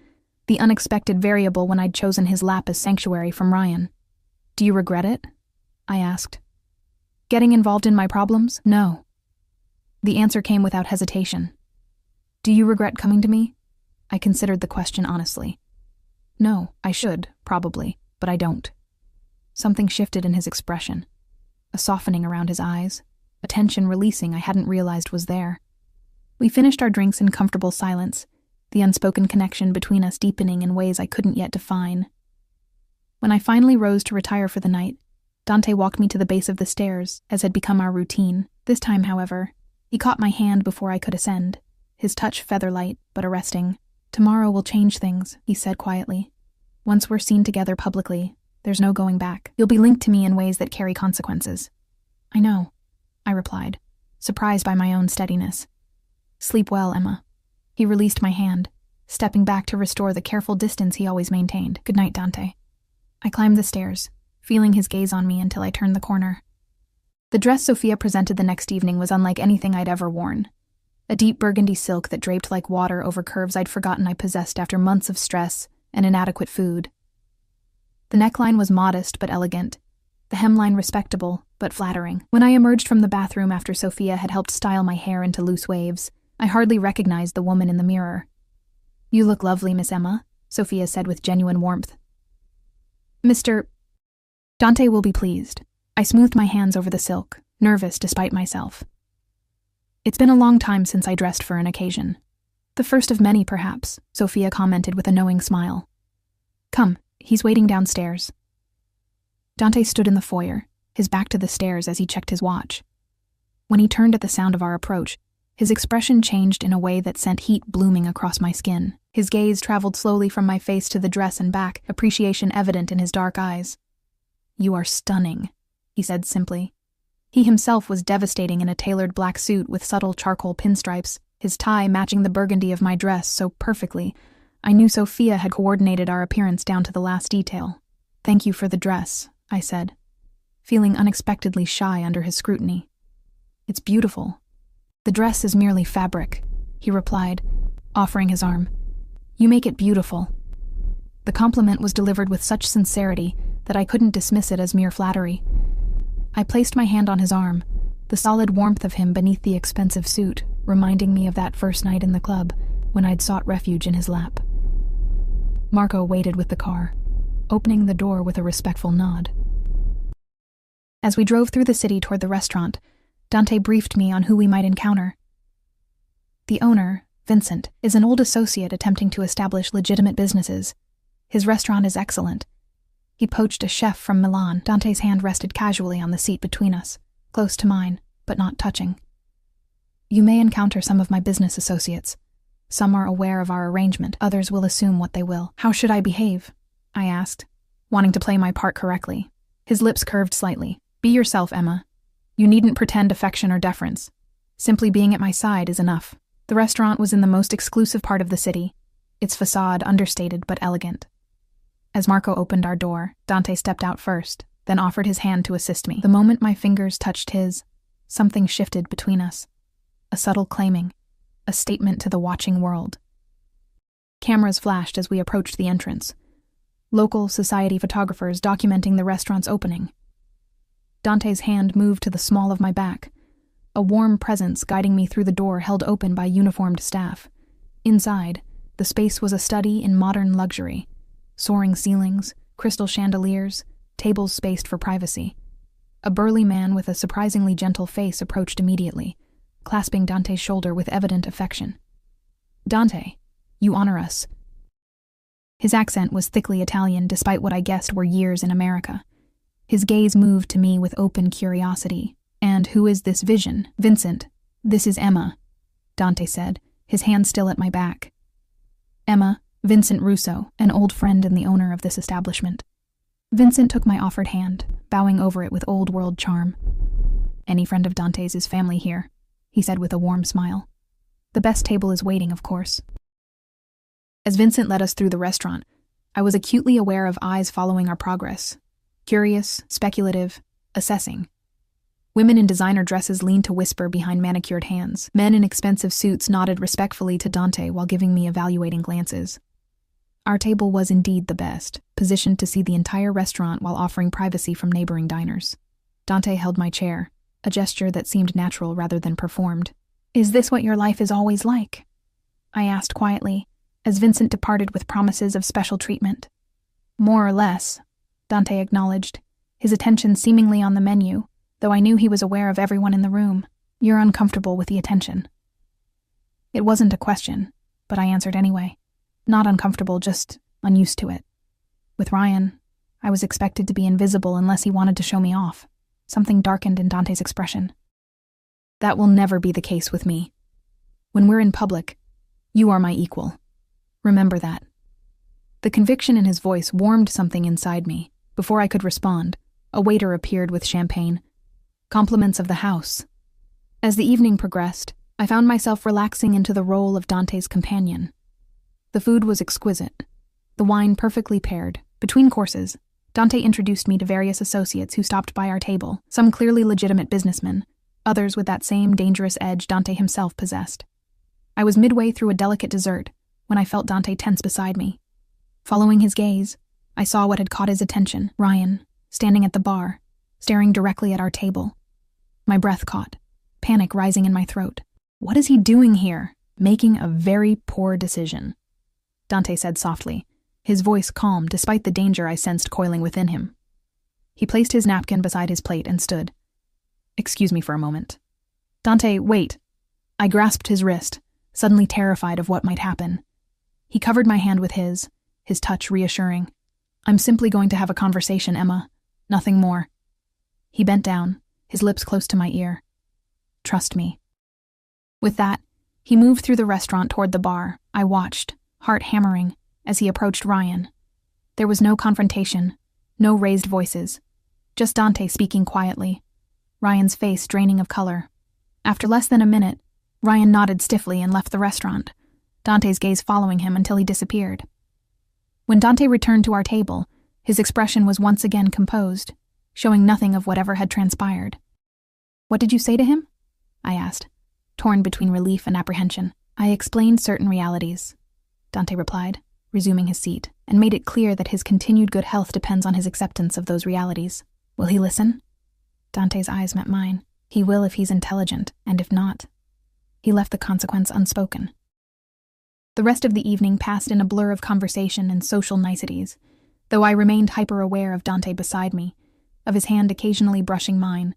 A: the unexpected variable when I'd chosen his lap as sanctuary from Ryan. Do you regret it? I asked. Getting involved in my problems? No. The answer came without hesitation. Do you regret coming to me? I considered the question honestly. No, I should, probably, but I don't. Something shifted in his expression, a softening around his eyes, a tension releasing I hadn't realized was there. We finished our drinks in comfortable silence, the unspoken connection between us deepening in ways I couldn't yet define. When I finally rose to retire for the night, Dante walked me to the base of the stairs, as had become our routine. This time, however, he caught my hand before I could ascend, his touch feather-light but arresting. Tomorrow will change things, he said quietly. Once we're seen together publicly, there's no going back. You'll be linked to me in ways that carry consequences. I know, I replied, surprised by my own steadiness. Sleep well, Emma. He released my hand, stepping back to restore the careful distance he always maintained. Good night, Dante. I climbed the stairs, feeling his gaze on me until I turned the corner. The dress Sophia presented the next evening was unlike anything I'd ever worn. A deep burgundy silk that draped like water over curves I'd forgotten I possessed after months of stress and inadequate food. The neckline was modest but elegant, the hemline respectable but flattering. When I emerged from the bathroom after Sophia had helped style my hair into loose waves, I hardly recognized the woman in the mirror. You look lovely, Miss Emma, Sophia said with genuine warmth. Mr. Dante will be pleased. I smoothed my hands over the silk, nervous despite myself. It's been a long time since I dressed for an occasion. The first of many, perhaps, Sophia commented with a knowing smile. Come, he's waiting downstairs. Dante stood in the foyer, his back to the stairs as he checked his watch. When he turned at the sound of our approach, his expression changed in a way that sent heat blooming across my skin. His gaze traveled slowly from my face to the dress and back, appreciation evident in his dark eyes. You are stunning, he said simply. He himself was devastating in a tailored black suit with subtle charcoal pinstripes, his tie matching the burgundy of my dress so perfectly. I knew Sophia had coordinated our appearance down to the last detail. Thank you for the dress, I said, feeling unexpectedly shy under his scrutiny. It's beautiful. The dress is merely fabric, he replied, offering his arm. You make it beautiful. The compliment was delivered with such sincerity that I couldn't dismiss it as mere flattery. I placed my hand on his arm, the solid warmth of him beneath the expensive suit, reminding me of that first night in the club when I'd sought refuge in his lap. Marco waited with the car, opening the door with a respectful nod. As we drove through the city toward the restaurant, Dante briefed me on who we might encounter. The owner, Vincent, is an old associate attempting to establish legitimate businesses. His restaurant is excellent. He poached a chef from Milan. Dante's hand rested casually on the seat between us, close to mine, but not touching. You may encounter some of my business associates. Some are aware of our arrangement, others will assume what they will. How should I behave? I asked, wanting to play my part correctly. His lips curved slightly. Be yourself, Emma. You needn't pretend affection or deference. Simply being at my side is enough. The restaurant was in the most exclusive part of the city, its facade understated but elegant. As Marco opened our door, Dante stepped out first, then offered his hand to assist me. The moment my fingers touched his, something shifted between us. A subtle claiming, a statement to the watching world. Cameras flashed as we approached the entrance. Local society photographers documenting the restaurant's opening. Dante's hand moved to the small of my back, a warm presence guiding me through the door held open by uniformed staff. Inside, the space was a study in modern luxury. Soaring ceilings, crystal chandeliers, tables spaced for privacy. A burly man with a surprisingly gentle face approached immediately, clasping Dante's shoulder with evident affection. "Dante, you honor us." His accent was thickly Italian despite what I guessed were years in America. His gaze moved to me with open curiosity. "And who is this vision?" "Vincent, this is Emma," Dante said, his hand still at my back. "Emma, Vincent Russo, an old friend and the owner of this establishment." Vincent took my offered hand, bowing over it with old-world charm. "Any friend of Dante's is family here," he said with a warm smile. "The best table is waiting, of course." As Vincent led us through the restaurant, I was acutely aware of eyes following our progress. Curious, speculative, assessing. Women in designer dresses leaned to whisper behind manicured hands. Men in expensive suits nodded respectfully to Dante while giving me evaluating glances. Our table was indeed the best, positioned to see the entire restaurant while offering privacy from neighboring diners. Dante held my chair, a gesture that seemed natural rather than performed. "Is this what your life is always like?" I asked quietly, as Vincent departed with promises of special treatment. "More or less," Dante acknowledged, his attention seemingly on the menu, though I knew he was aware of everyone in the room. "You're uncomfortable with the attention." It wasn't a question, but I answered anyway. Not uncomfortable, just unused to it. With Ryan, I was expected to be invisible unless he wanted to show me off. Something darkened in Dante's expression. "That will never be the case with me. When we're in public, you are my equal. Remember that." The conviction in his voice warmed something inside me. Before I could respond, a waiter appeared with champagne. Compliments of the house. As the evening progressed, I found myself relaxing into the role of Dante's companion. The food was exquisite, the wine perfectly paired. Between courses, Dante introduced me to various associates who stopped by our table, some clearly legitimate businessmen, others with that same dangerous edge Dante himself possessed. I was midway through a delicate dessert when I felt Dante tense beside me. Following his gaze, I saw what had caught his attention: Ryan, standing at the bar, staring directly at our table. My breath caught, panic rising in my throat. "What is he doing here?" "Making a very poor decision," Dante said softly, his voice calm despite the danger I sensed coiling within him. He placed his napkin beside his plate and stood. "Excuse me for a moment." "Dante, wait." I grasped his wrist, suddenly terrified of what might happen. He covered my hand with his touch reassuring. "I'm simply going to have a conversation, Emma. Nothing more." He bent down, his lips close to my ear. "Trust me." With that, he moved through the restaurant toward the bar. I watched, heart hammering, as he approached Ryan. There was no confrontation, no raised voices, just Dante speaking quietly, Ryan's face draining of color. After less than a minute, Ryan nodded stiffly and left the restaurant, Dante's gaze following him until he disappeared. When Dante returned to our table, his expression was once again composed, showing nothing of whatever had transpired. "What did you say to him?" I asked, torn between relief and apprehension. "I explained certain realities," Dante replied, resuming his seat, "and made it clear that his continued good health depends on his acceptance of those realities. Will he listen?" Dante's eyes met mine. "He will if he's intelligent, and if not." He left the consequence unspoken. The rest of the evening passed in a blur of conversation and social niceties, though I remained hyper-aware of Dante beside me, of his hand occasionally brushing mine,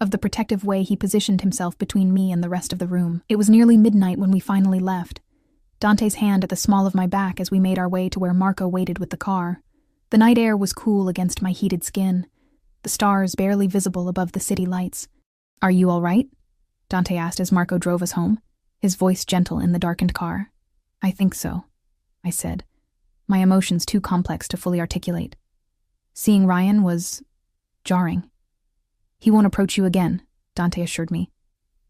A: of the protective way he positioned himself between me and the rest of the room. It was nearly midnight when we finally left, Dante's hand at the small of my back as we made our way to where Marco waited with the car. The night air was cool against my heated skin, the stars barely visible above the city lights. "Are you all right?" Dante asked as Marco drove us home, his voice gentle in the darkened car. "I think so," I said, my emotions too complex to fully articulate. Seeing Ryan was jarring. "He won't approach you again," Dante assured me.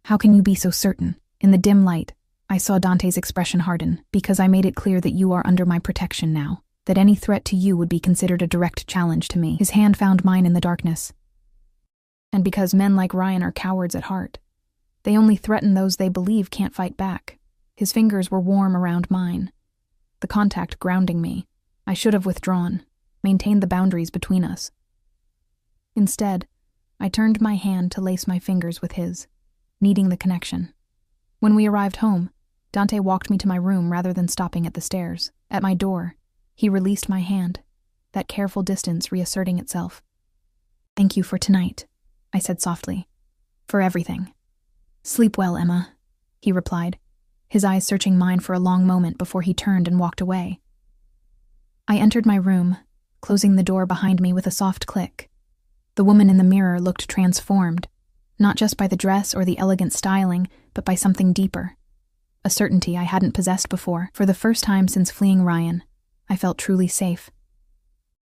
A: "How can you be so certain?" In the dim light, I saw Dante's expression harden, "Because I made it clear that you are under my protection now, that any threat to you would be considered a direct challenge to me." His hand found mine in the darkness. "And because men like Ryan are cowards at heart. They only threaten those they believe can't fight back." His fingers were warm around mine. the contact grounding me. I should have withdrawn, maintained the boundaries between us. Instead, I turned my hand to lace my fingers with his, needing the connection. When we arrived home, Dante walked me to my room rather than stopping at the stairs. At my door, he released my hand, that careful distance reasserting itself. "Thank you for tonight," I said softly. "For everything." "Sleep well, Emma," he replied, his eyes searching mine for a long moment before he turned and walked away. I entered my room, closing the door behind me with a soft click. The woman in the mirror looked transformed, not just by the dress or the elegant styling, but by something deeper. A certainty I hadn't possessed before. For the first time since fleeing Ryan, I felt truly safe.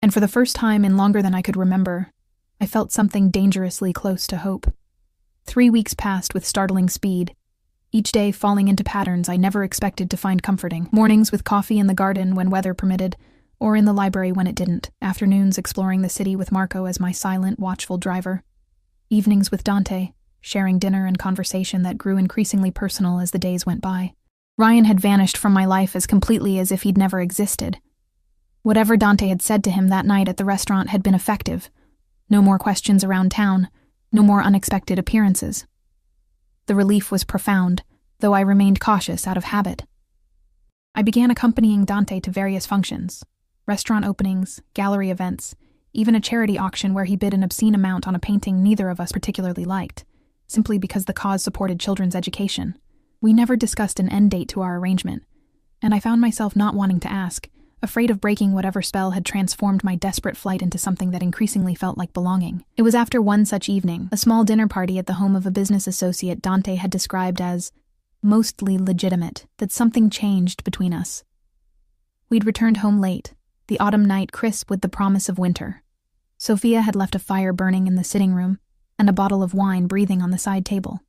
A: And for the first time in longer than I could remember, I felt something dangerously close to hope. 3 weeks passed with startling speed, each day falling into patterns I never expected to find comforting. Mornings with coffee in the garden when weather permitted, or in the library when it didn't. Afternoons exploring the city with Marco as my silent, watchful driver. Evenings with Dante, sharing dinner and conversation that grew increasingly personal as the days went by. Ryan had vanished from my life as completely as if he'd never existed. Whatever Dante had said to him that night at the restaurant had been effective. No more questions around town, no more unexpected appearances. The relief was profound, though I remained cautious out of habit. I began accompanying Dante to various functions, restaurant openings, gallery events, even a charity auction where he bid an obscene amount on a painting neither of us particularly liked, simply because the cause supported children's education. We never discussed an end date to our arrangement, and I found myself not wanting to ask, afraid of breaking whatever spell had transformed my desperate flight into something that increasingly felt like belonging. It was after one such evening, a small dinner party at the home of a business associate Dante had described as mostly legitimate, that something changed between us. We'd returned home late, the autumn night crisp with the promise of winter. Sophia had left a fire burning in the sitting room, and a bottle of wine breathing on the side table.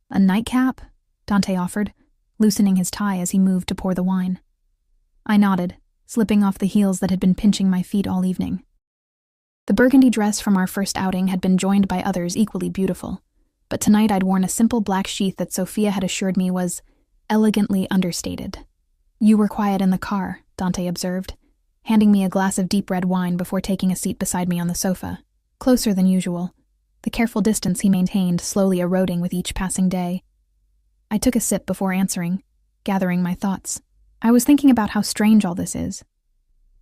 A: "A nightcap?" Dante offered, loosening his tie as he moved to pour the wine. I nodded, slipping off the heels that had been pinching my feet all evening. The burgundy dress from our first outing had been joined by others equally beautiful, but tonight I'd worn a simple black sheath that Sophia had assured me was elegantly understated. "You were quiet in the car," Dante observed, handing me a glass of deep red wine before taking a seat beside me on the sofa, closer than usual, the careful distance he maintained slowly eroding with each passing day. I took a sip before answering, gathering my thoughts. I was thinking about how strange all this is.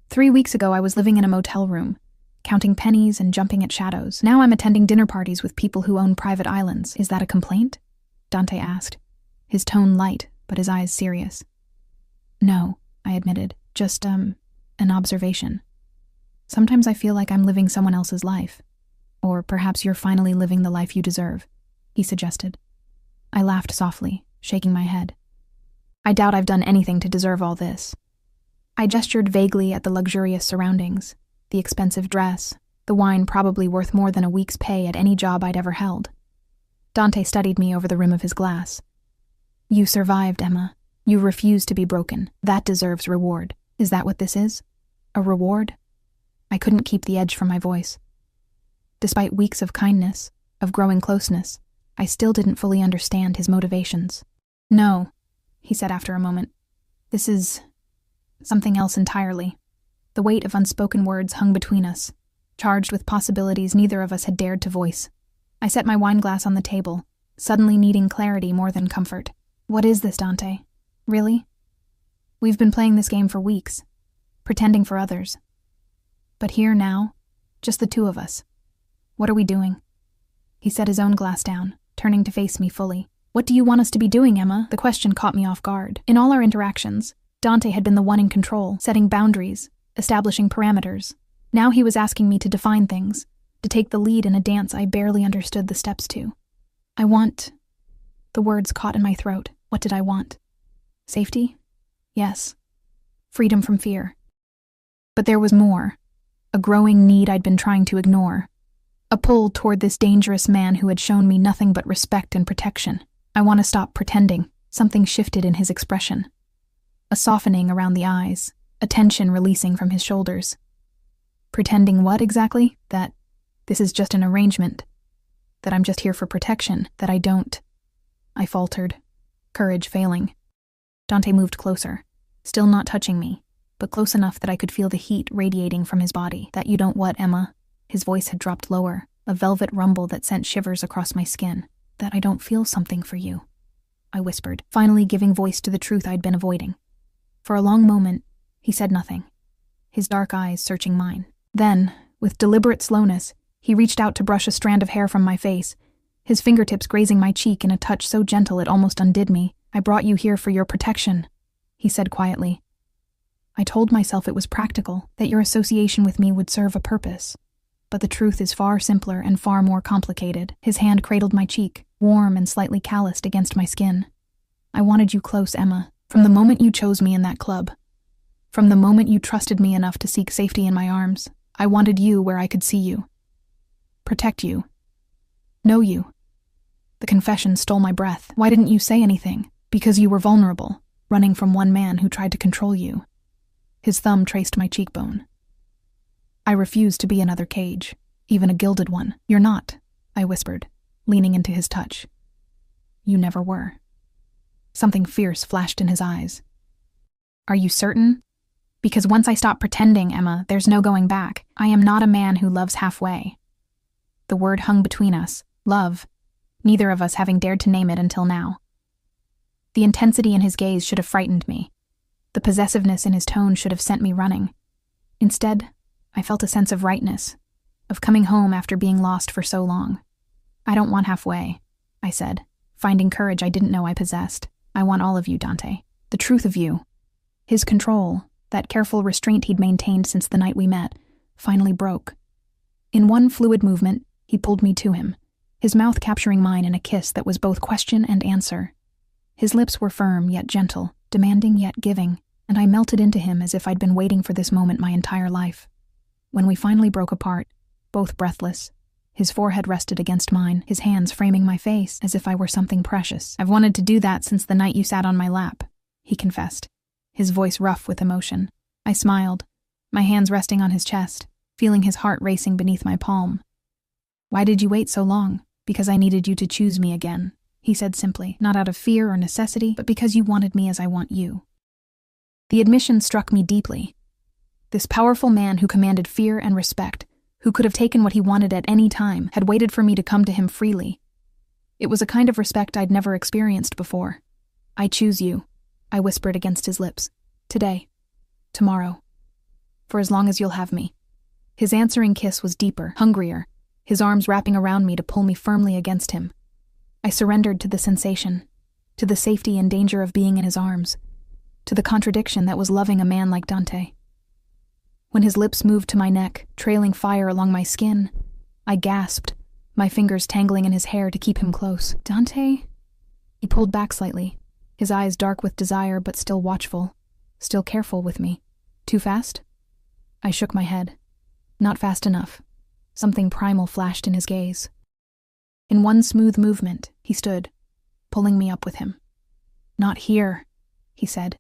A: 3 weeks ago I was living in a motel room, counting pennies and jumping at shadows. Now I'm attending dinner parties with people who own private islands. Is that a complaint? Dante asked, his tone light, but his eyes serious. "No," I admitted, just, an observation. Sometimes I feel like I'm living someone else's life. Or perhaps you're finally living the life you deserve," he suggested. I laughed softly, shaking my head. "I doubt I've done anything to deserve all this." I gestured vaguely at the luxurious surroundings, the expensive dress, the wine probably worth more than a week's pay at any job I'd ever held. Dante studied me over the rim of his glass. "You survived, Emma. You refused to be broken. That deserves reward. Is that what this is? A reward?" I couldn't keep the edge from my voice. Despite weeks of kindness, of growing closeness, I still didn't fully understand his motivations. "No," he said after a moment. "This is something else entirely." The weight of unspoken words hung between us, charged with possibilities neither of us had dared to voice. I set my wineglass on the table, suddenly needing clarity more than comfort. "What is this, Dante? Really? We've been playing this game for weeks, pretending for others. But here now, just the two of us. What are we doing?" He set his own glass down, turning to face me fully. "What do you want us to be doing, Emma?" The question caught me off guard. In all our interactions, Dante had been the one in control, setting boundaries, establishing parameters. Now he was asking me to define things, to take the lead in a dance I barely understood the steps to. "I want..." The words caught in my throat. What did I want? Safety? Yes. Freedom from fear. But there was more. A growing need I'd been trying to ignore. A pull toward this dangerous man who had shown me nothing but respect and protection. "I want to stop pretending." Something shifted in his expression. A softening around the eyes, a tension releasing from his shoulders. "Pretending what exactly? That this is just an arrangement? That I'm just here for protection? That I don't..." I faltered, courage failing. Dante moved closer, still not touching me, but close enough that I could feel the heat radiating from his body. That you don't what, Emma? His voice had dropped lower, a velvet rumble that sent shivers across my skin. That I don't feel something for you, I whispered, finally giving voice to the truth I'd been avoiding. For a long moment, he said nothing, his dark eyes searching mine. Then, with deliberate slowness, he reached out to brush a strand of hair from my face, his fingertips grazing my cheek in a touch so gentle it almost undid me. I brought you here for your protection, he said quietly. I told myself it was practical, that your association with me would serve a purpose. But the truth is far simpler and far more complicated. His hand cradled my cheek, warm and slightly calloused against my skin. I wanted you close, Emma, from the moment you chose me in that club. From the moment you trusted me enough to seek safety in my arms, I wanted you where I could see you. Protect you. Know you. The confession stole my breath. Why didn't you say anything? Because you were vulnerable, running from one man who tried to control you. His thumb traced my cheekbone. I refuse to be another cage, even a gilded one. You're not, I whispered, leaning into his touch. You never were. Something fierce flashed in his eyes. Are you certain? Because once I stop pretending, Emma, there's no going back. I am not a man who loves halfway. The word hung between us, love, neither of us having dared to name it until now. The intensity in his gaze should have frightened me. The possessiveness in his tone should have sent me running. Instead, I felt a sense of rightness, of coming home after being lost for so long. I don't want halfway, I said, finding courage I didn't know I possessed. I want all of you, Dante. The truth of you. His control, that careful restraint he'd maintained since the night we met, finally broke. In one fluid movement, he pulled me to him, his mouth capturing mine in a kiss that was both question and answer. His lips were firm yet gentle, demanding yet giving, and I melted into him as if I'd been waiting for this moment my entire life. When we finally broke apart, both breathless, his forehead rested against mine, his hands framing my face as if I were something precious. I've wanted to do that since the night you sat on my lap, he confessed, his voice rough with emotion. I smiled, my hands resting on his chest, feeling his heart racing beneath my palm. Why did you wait so long? Because I needed you to choose me again, he said simply, not out of fear or necessity, but because you wanted me as I want you. The admission struck me deeply. This powerful man who commanded fear and respect, who could have taken what he wanted at any time, had waited for me to come to him freely. It was a kind of respect I'd never experienced before. I choose you, I whispered against his lips. Today. Tomorrow. For as long as you'll have me. His answering kiss was deeper, hungrier, his arms wrapping around me to pull me firmly against him. I surrendered to the sensation, to the safety and danger of being in his arms, to the contradiction that was loving a man like Dante. When his lips moved to my neck, trailing fire along my skin, I gasped, my fingers tangling in his hair to keep him close. Dante? He pulled back slightly, his eyes dark with desire but still watchful, still careful with me. Too fast? I shook my head. Not fast enough. Something primal flashed in his gaze. In one smooth movement, he stood, pulling me up with him. Not here, he said,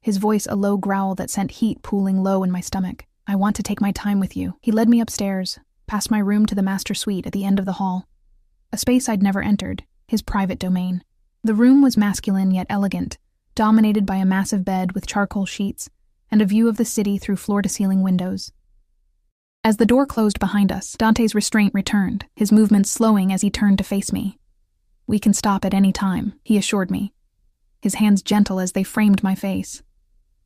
A: his voice a low growl that sent heat pooling low in my stomach. I want to take my time with you. He led me upstairs, past my room to the master suite at the end of the hall. A space I'd never entered, his private domain. The room was masculine yet elegant, dominated by a massive bed with charcoal sheets and a view of the city through floor-to-ceiling windows. As the door closed behind us, Dante's restraint returned, his movements slowing as he turned to face me. We can stop at any time, he assured me, his hands gentle as they framed my face.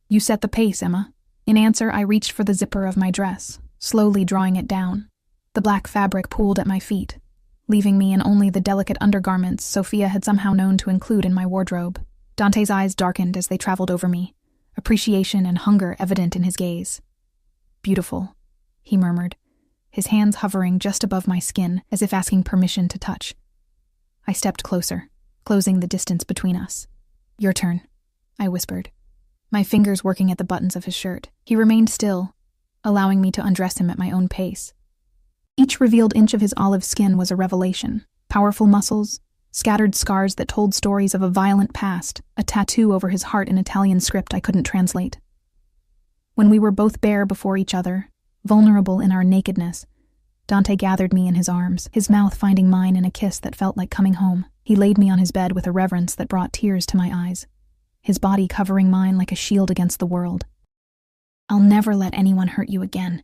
A: You set the pace, Emma. In answer, I reached for the zipper of my dress, slowly drawing it down. The black fabric pooled at my feet, leaving me in only the delicate undergarments Sophia had somehow known to include in my wardrobe. Dante's eyes darkened as they traveled over me, appreciation and hunger evident in his gaze. Beautiful, he murmured, his hands hovering just above my skin as if asking permission to touch. I stepped closer, closing the distance between us. Your turn, I whispered, my fingers working at the buttons of his shirt. He remained still, allowing me to undress him at my own pace. Each revealed inch of his olive skin was a revelation. Powerful muscles, scattered scars that told stories of a violent past, a tattoo over his heart in Italian script I couldn't translate. When we were both bare before each other, vulnerable in our nakedness, Dante gathered me in his arms, his mouth finding mine in a kiss that felt like coming home. He laid me on his bed with a reverence that brought tears to my eyes. his body covering mine like a shield against the world. "I'll never let anyone hurt you again,"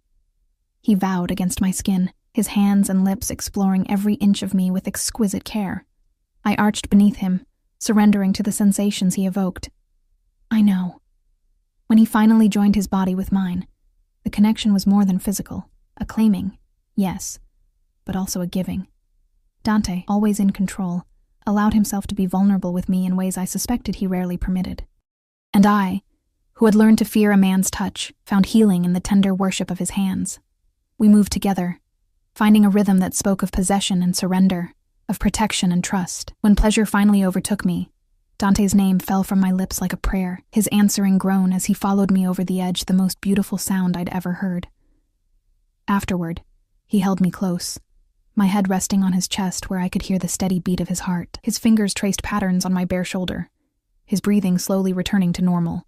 A: he vowed against my skin, his hands and lips exploring every inch of me with exquisite care. I arched beneath him, surrendering to the sensations he evoked. I know. When he finally joined his body with mine, the connection was more than physical, a claiming, yes, but also a giving. Dante, always in control, allowed himself to be vulnerable with me in ways I suspected he rarely permitted. And I, who had learned to fear a man's touch, found healing in the tender worship of his hands. We moved together, finding a rhythm that spoke of possession and surrender, of protection and trust. When pleasure finally overtook me, Dante's name fell from my lips like a prayer, his answering groan as he followed me over the edge, the most beautiful sound I'd ever heard. Afterward, he held me close, my head resting on his chest where I could hear the steady beat of his heart. His fingers traced patterns on my bare shoulder, his breathing slowly returning to normal.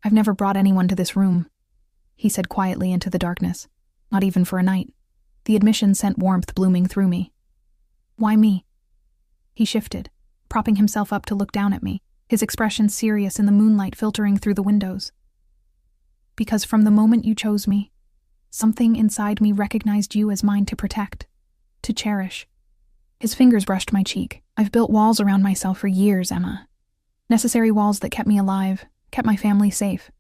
A: "I've never brought anyone to this room," he said quietly into the darkness, "not even for a night." The admission sent warmth blooming through me. "Why me?" He shifted, propping himself up to look down at me, his expression serious in the moonlight filtering through the windows. "Because from the moment you chose me, something inside me recognized you as mine to protect, to cherish." His fingers brushed my cheek. "I've built walls around myself for years, Emma. Necessary walls that kept me alive, kept my family safe.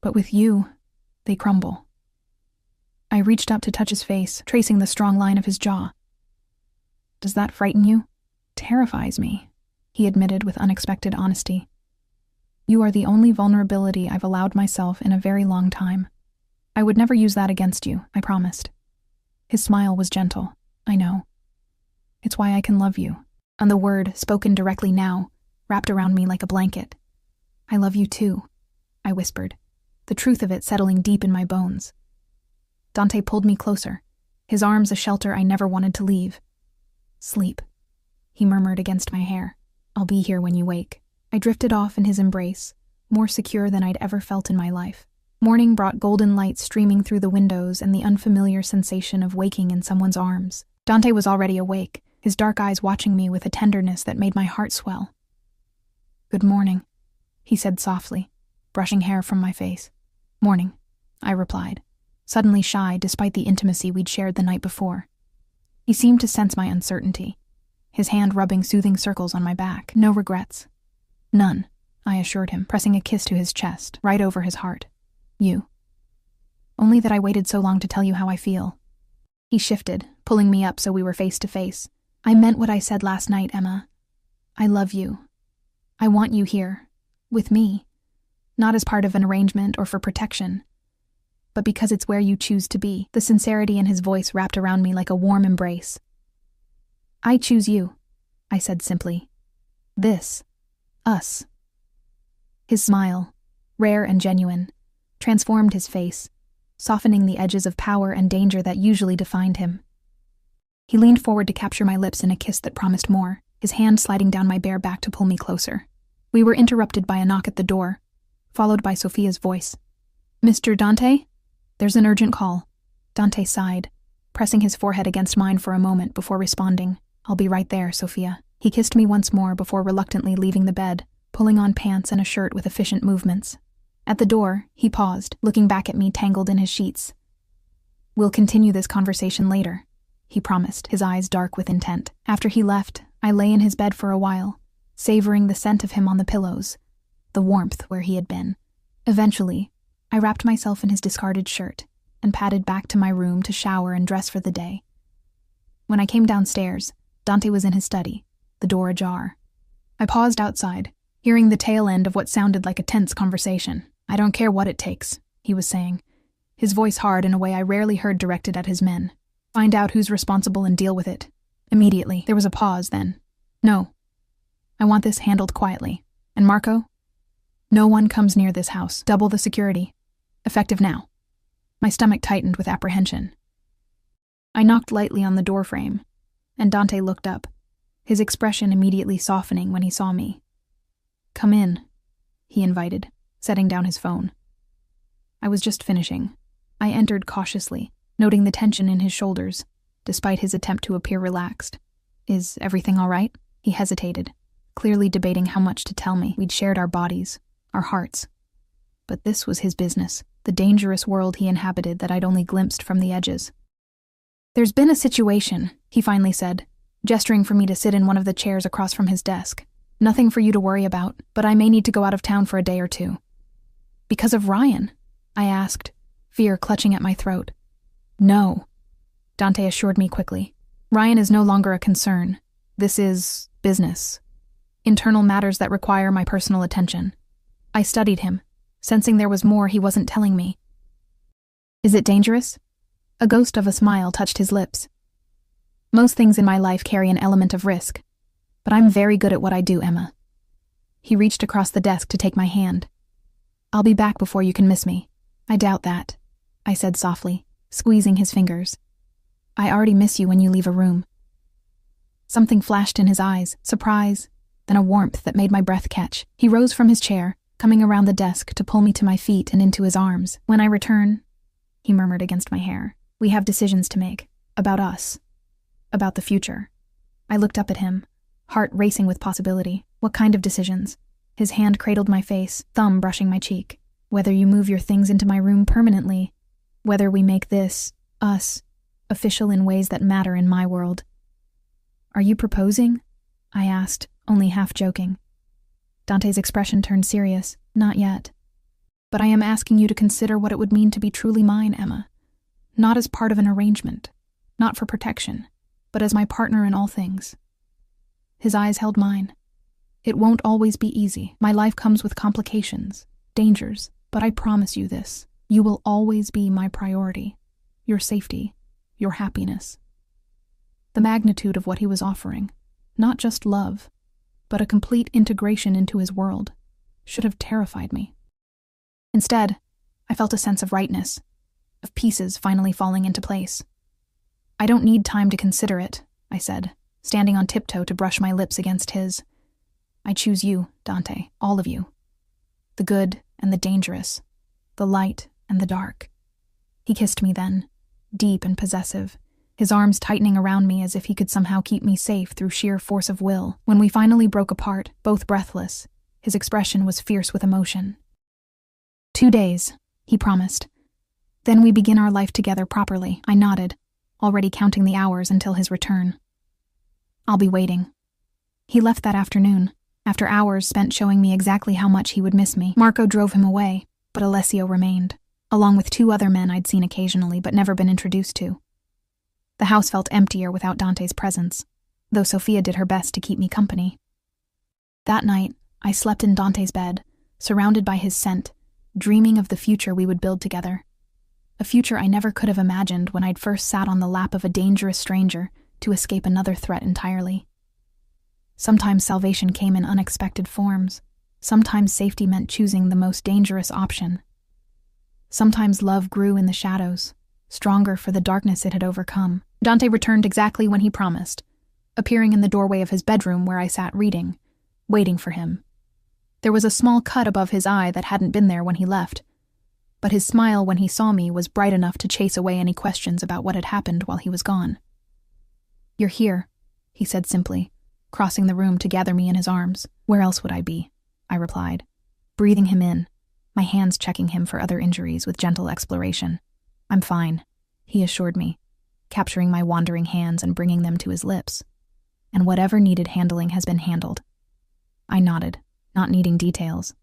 A: But with you, they crumble." I reached up to touch his face, tracing the strong line of his jaw. "Does that frighten you?" "Terrifies me," he admitted with unexpected honesty. "You are the only vulnerability I've allowed myself in a very long time. I would never use that against you, I promised." His smile was gentle. "I know. It's why I can love you." And the word, spoken directly now, wrapped around me like a blanket. "I love you too," I whispered, the truth of it settling deep in my bones. Dante pulled me closer, his arms a shelter I never wanted to leave. "Sleep," he murmured against my hair. "I'll be here when you wake." I drifted off in his embrace, more secure than I'd ever felt in my life. Morning brought golden light streaming through the windows and the unfamiliar sensation of waking in someone's arms. Dante was already awake, his dark eyes watching me with a tenderness that made my heart swell. "Good morning," he said softly, brushing hair from my face. "Morning," I replied, suddenly shy despite the intimacy we'd shared the night before. He seemed to sense my uncertainty, his hand rubbing soothing circles on my back. "No regrets." "None," I assured him, pressing a kiss to his chest, right over his heart. "You." "Only that I waited so long to tell you how I feel." He shifted, pulling me up so we were face to face. "I meant what I said last night, Emma. I love you. I want you here, with me, not as part of an arrangement or for protection, but because it's where you choose to be." The sincerity in his voice wrapped around me like a warm embrace. "I choose you," I said simply. "This. Us." His smile, rare and genuine, transformed his face, softening the edges of power and danger that usually defined him. He leaned forward to capture my lips in a kiss that promised more, his hand sliding down my bare back to pull me closer. We were interrupted by a knock at the door, followed by Sophia's voice. "Mr. Dante? There's an urgent call." Dante sighed, pressing his forehead against mine for a moment before responding. "I'll be right there, Sophia." He kissed me once more before reluctantly leaving the bed, pulling on pants and a shirt with efficient movements. At the door, he paused, looking back at me tangled in his sheets. "We'll continue this conversation later," he promised, his eyes dark with intent. After he left, I lay in his bed for a while, savoring the scent of him on the pillows, the warmth where he had been. Eventually, I wrapped myself in his discarded shirt and padded back to my room to shower and dress for the day. When I came downstairs, Dante was in his study, the door ajar. I paused outside, hearing the tail end of what sounded like a tense conversation. "I don't care what it takes," he was saying, his voice hard in a way I rarely heard directed at his men. "Find out who's responsible and deal with it. Immediately." There was a pause then. "No. I want this handled quietly. And Marco? No one comes near this house. Double the security. Effective now." My stomach tightened with apprehension. I knocked lightly on the doorframe, and Dante looked up, his expression immediately softening when he saw me. "Come in," he invited, setting down his phone. I was just finishing. I entered cautiously, noting the tension in his shoulders, despite his attempt to appear relaxed. "Is everything all right?" He hesitated, clearly debating how much to tell me. We'd shared our bodies, our hearts. But this was his business, the dangerous world he inhabited that I'd only glimpsed from the edges. "There's been a situation," he finally said, gesturing for me to sit in one of the chairs across from his desk. "Nothing for you to worry about, but I may need to go out of town for a day or two." "Because of Ryan?" I asked, fear clutching at my throat. "No," Dante assured me quickly. "Ryan is no longer a concern. This is business. Internal matters that require my personal attention." I studied him, sensing there was more he wasn't telling me. "Is it dangerous?" A ghost of a smile touched his lips. "Most things in my life carry an element of risk, but I'm very good at what I do, Emma." He reached across the desk to take my hand. "I'll be back before you can miss me." "I doubt that," I said softly, squeezing his fingers. "I already miss you when you leave a room." Something flashed in his eyes, surprise, then a warmth that made my breath catch. He rose from his chair, coming around the desk to pull me to my feet and into his arms. "When I return," he murmured against my hair, "we have decisions to make. About us. About the future." I looked up at him, heart racing with possibility. "What kind of decisions?" His hand cradled my face, thumb brushing my cheek. "Whether you move your things into my room permanently, whether we make this, us, official in ways that matter in my world." "Are you proposing?" I asked, only half joking. Dante's expression turned serious. "Not yet. But I am asking you to consider what it would mean to be truly mine, Emma. Not as part of an arrangement, not for protection, but as my partner in all things." His eyes held mine. "It won't always be easy. My life comes with complications, dangers, but I promise you this. You will always be my priority. Your safety, your happiness." The magnitude of what he was offering, not just love, but a complete integration into his world, should have terrified me. Instead, I felt a sense of rightness, of pieces finally falling into place. "I don't need time to consider it," I said, standing on tiptoe to brush my lips against his. "I choose you, Dante, all of you. The good and the dangerous, the light and the dark." He kissed me then, deep and possessive, his arms tightening around me as if he could somehow keep me safe through sheer force of will. When we finally broke apart, both breathless, his expression was fierce with emotion. 2 days, he promised. Then we begin our life together properly." I nodded, already counting the hours until his return. "I'll be waiting." He left that afternoon, after hours spent showing me exactly how much he would miss me. Marco drove him away, but Alessio remained, along with 2 other men I'd seen occasionally but never been introduced to. The house felt emptier without Dante's presence, though Sophia did her best to keep me company. That night, I slept in Dante's bed, surrounded by his scent, dreaming of the future we would build together. A future I never could have imagined when I'd first sat on the lap of a dangerous stranger to escape another threat entirely. Sometimes salvation came in unexpected forms. Sometimes safety meant choosing the most dangerous option. Sometimes love grew in the shadows, stronger for the darkness it had overcome. Dante returned exactly when he promised, appearing in the doorway of his bedroom where I sat reading, waiting for him. There was a small cut above his eye that hadn't been there when he left, but his smile when he saw me was bright enough to chase away any questions about what had happened while he was gone. "You're here," he said simply, crossing the room to gather me in his arms. "Where else would I be?" I replied, breathing him in, my hands checking him for other injuries with gentle exploration. "I'm fine," he assured me, capturing my wandering hands and bringing them to his lips. "And whatever needed handling has been handled." I nodded, not needing details.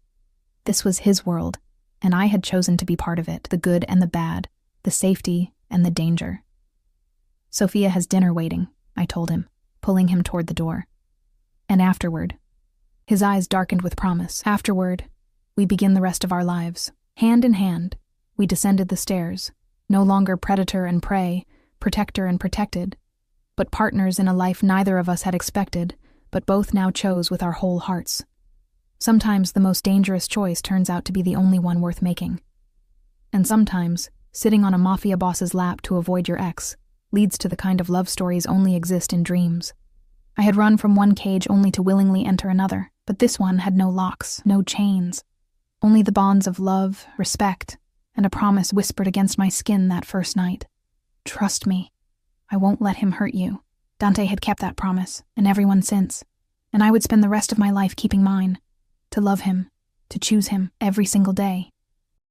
A: This was his world, and I had chosen to be part of it, the good and the bad, the safety and the danger. "Sophia has dinner waiting," I told him, pulling him toward the door. "And afterward," his eyes darkened with promise, "afterward, we begin the rest of our lives. Hand in hand, we descended the stairs, no longer predator and prey, protector and protected, but partners in a life neither of us had expected, but both now chose with our whole hearts. Sometimes the most dangerous choice turns out to be the only one worth making. And sometimes, sitting on a mafia boss's lap to avoid your ex leads to the kind of love stories only exist in dreams. I had run from one cage only to willingly enter another, but this one had no locks, no chains, only the bonds of love, respect, and a promise whispered against my skin that first night. "Trust me. I won't let him hurt you." Dante had kept that promise, and everyone since. and I would spend the rest of my life keeping mine, to love him, to choose him every single day.